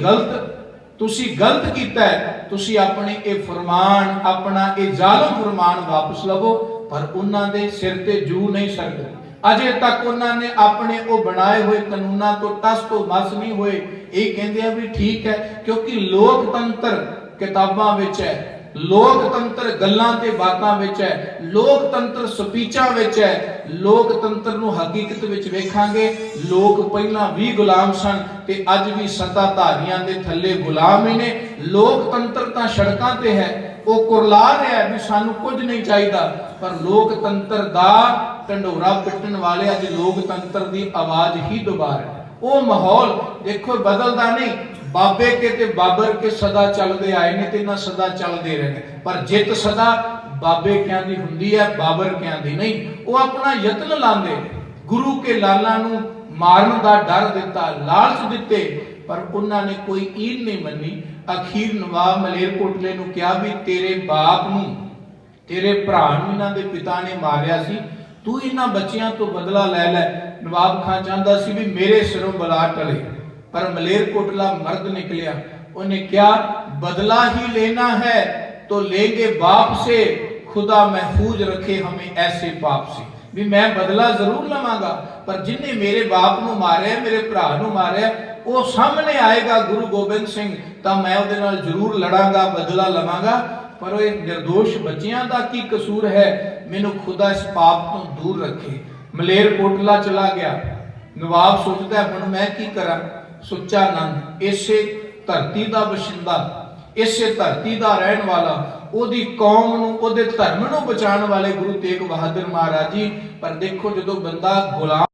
ਗਲਤ ਕੀਤਾ ਹੈ। ਤੁਸੀਂ ਆਪਣੇ ਇਹ ਫਰਮਾਨ, ਆਪਣਾ ਇਹ ਜ਼ਾਲਮ ਫਰਮਾਨ ਵਾਪਸ ਲਵੋ। ਪਰ ਉਹਨਾਂ ਦੇ ਸਿਰ ਤੇ ਜੂ ਨਹੀਂ ਸਕਦੀ। ਅਜੇ ਤੱਕ ਉਹਨਾਂ ਨੇ ਆਪਣੇ ਉਹ ਬਣਾਏ ਹੋਏ ਕਾਨੂੰਨਾਂ ਤੋਂ ਟਸ ਤੋਂ ਮਸ ਨਹੀਂ ਹੋਏ। ਇਹ ਕਹਿੰਦੇ ਆ ਵੀ ਠੀਕ ਹੈ ਕਿਉਂਕਿ ਲੋਕਤੰਤਰ ਕਿਤਾਬਾਂ ਵਿੱਚ ਹੈ, ਲੋਕਤੰਤਰ ਗੱਲਾਂ ਤੇ ਬਾਤਾਂ ਵਿੱਚ ਹੈ, ਲੋਕਤੰਤਰ ਸਪੀਚਾਂ ਵਿੱਚ ਹੈ। ਲੋਕਤੰਤਰ ਨੂੰ ਹਕੀਕਤ ਵਿੱਚ ਵੇਖਾਂਗੇ, ਲੋਕ ਪਹਿਲਾਂ ਵੀ ਗੁਲਾਮ ਸਨ ਤੇ ਅੱਜ ਵੀ ਸੱਤਾਧਾਰੀਆਂ ਦੇ ਥੱਲੇ ਗੁਲਾਮ ਹੀ ਨੇ। ਲੋਕਤੰਤਰ ਤਾਂ ਸੜਕਾਂ ਤੇ ਹੈ, ਉਹ ਕੁਰਲਾ ਰਿਹਾ ਵੀ ਸਾਨੂੰ ਕੁਝ ਨਹੀਂ ਚਾਹੀਦਾ, ਪਰ ਲੋਕਤੰਤਰ ਦਾ ਢੰਡੋਰਾ ਪਿੱਟਣ ਵਾਲੇ ਅੱਜ ਲੋਕਤੰਤਰ ਦੀ ਆਵਾਜ਼ ਹੀ ਦਬਾ ਰਹੇ। ਉਹ ਮਾਹੌਲ ਦੇਖੋ ਬਦਲਦਾ ਨਹੀਂ। ਬਾਬੇ ਕੇ ਤੇ ਬਾਬਰ ਕੇ ਸਦਾ ਚੱਲਦੇ ਆਏ ਨੇ ਤੇ ਨਾ ਸਦਾ ਚੱਲਦੇ ਰਹੇ ਨੇ, ਪਰ ਜਿੱਤ ਸਦਾ ਬਾਬੇ ਕਿਆਂ ਦੀ ਹੁੰਦੀ ਹੈ, ਬਾਬਰ ਕਿਆਂ ਦੀ ਨਹੀਂ। ਉਹ ਆਪਣਾ ਯਤਨ ਲਾਉਂਦੇ, ਗੁਰੂ ਕੇ ਲਾਲਾਂ ਨੂੰ ਮਾਰਨ ਦਾ ਡਰ ਦਿੱਤਾ, ਲਾਲਚ ਦਿੱਤੇ, ਪਰ ਉਹਨਾਂ ਨੇ ਕੋਈ ਈਨ ਨਹੀਂ ਮੰਨੀ। ਅਖੀਰ ਨਵਾਬ ਮਲੇਰਕੋਟਲੇ ਨੂੰ ਕਿਹਾ ਵੀ ਤੇਰੇ ਬਾਪ ਨੂੰ, ਤੇਰੇ ਭਰਾ ਨੂੰ ਇਹਨਾਂ ਦੇ ਪਿਤਾ ਨੇ ਮਾਰਿਆ ਸੀ, ਤੂੰ ਇਹਨਾਂ ਬੱਚਿਆਂ ਤੋਂ ਬਦਲਾ ਲੈ ਲੈ। ਨਵਾਬ ਖਾਨ ਚਾਹੁੰਦਾ ਸੀ ਵੀ ਮੇਰੇ ਸਿਰੋਂ ਬਲਾ ਟਲੇ, पर मलेरकोटला मर्द निकलिया। उन्हें क्या बदला ही लेना है तो लेंगे बाप से, खुदा महफूज रखे हमें ऐसे पाप से। भी मैं बदला जरूर लवांगा, पर जिन्हें मेरे बाप नूं मारिया, मेरे भरा नूं मारिया, वो सामने आएगा गुरु गोबिंद सिंह, तो मैं उहदे नाल जरूर लड़ांगा, बदला लवांगा। पर वो निर्दोष बच्चियां दा की कसूर है, मैनू खुदा इस पाप तो दूर रखे। मलेरकोटला चला गया। नवाब सोचता है हुण मैं की करा। ਸੁੱਚਾ ਨੰਦ ਇਸੇ ਧਰਤੀ ਦਾ ਵਸਿੰਦਾ, ਇਸੇ ਧਰਤੀ ਦਾ ਰਹਿਣ ਵਾਲਾ, ਉਹਦੀ ਕੌਮ ਨੂੰ, ਉਹਦੇ ਧਰਮ ਨੂੰ ਬਚਾਉਣ ਵਾਲੇ ਗੁਰੂ ਤੇਗ ਬਹਾਦਰ ਮਹਾਰਾਜ ਜੀ। ਪਰ ਦੇਖੋ ਜਦੋਂ ਬੰਦਾ ਗੁਲਾਮ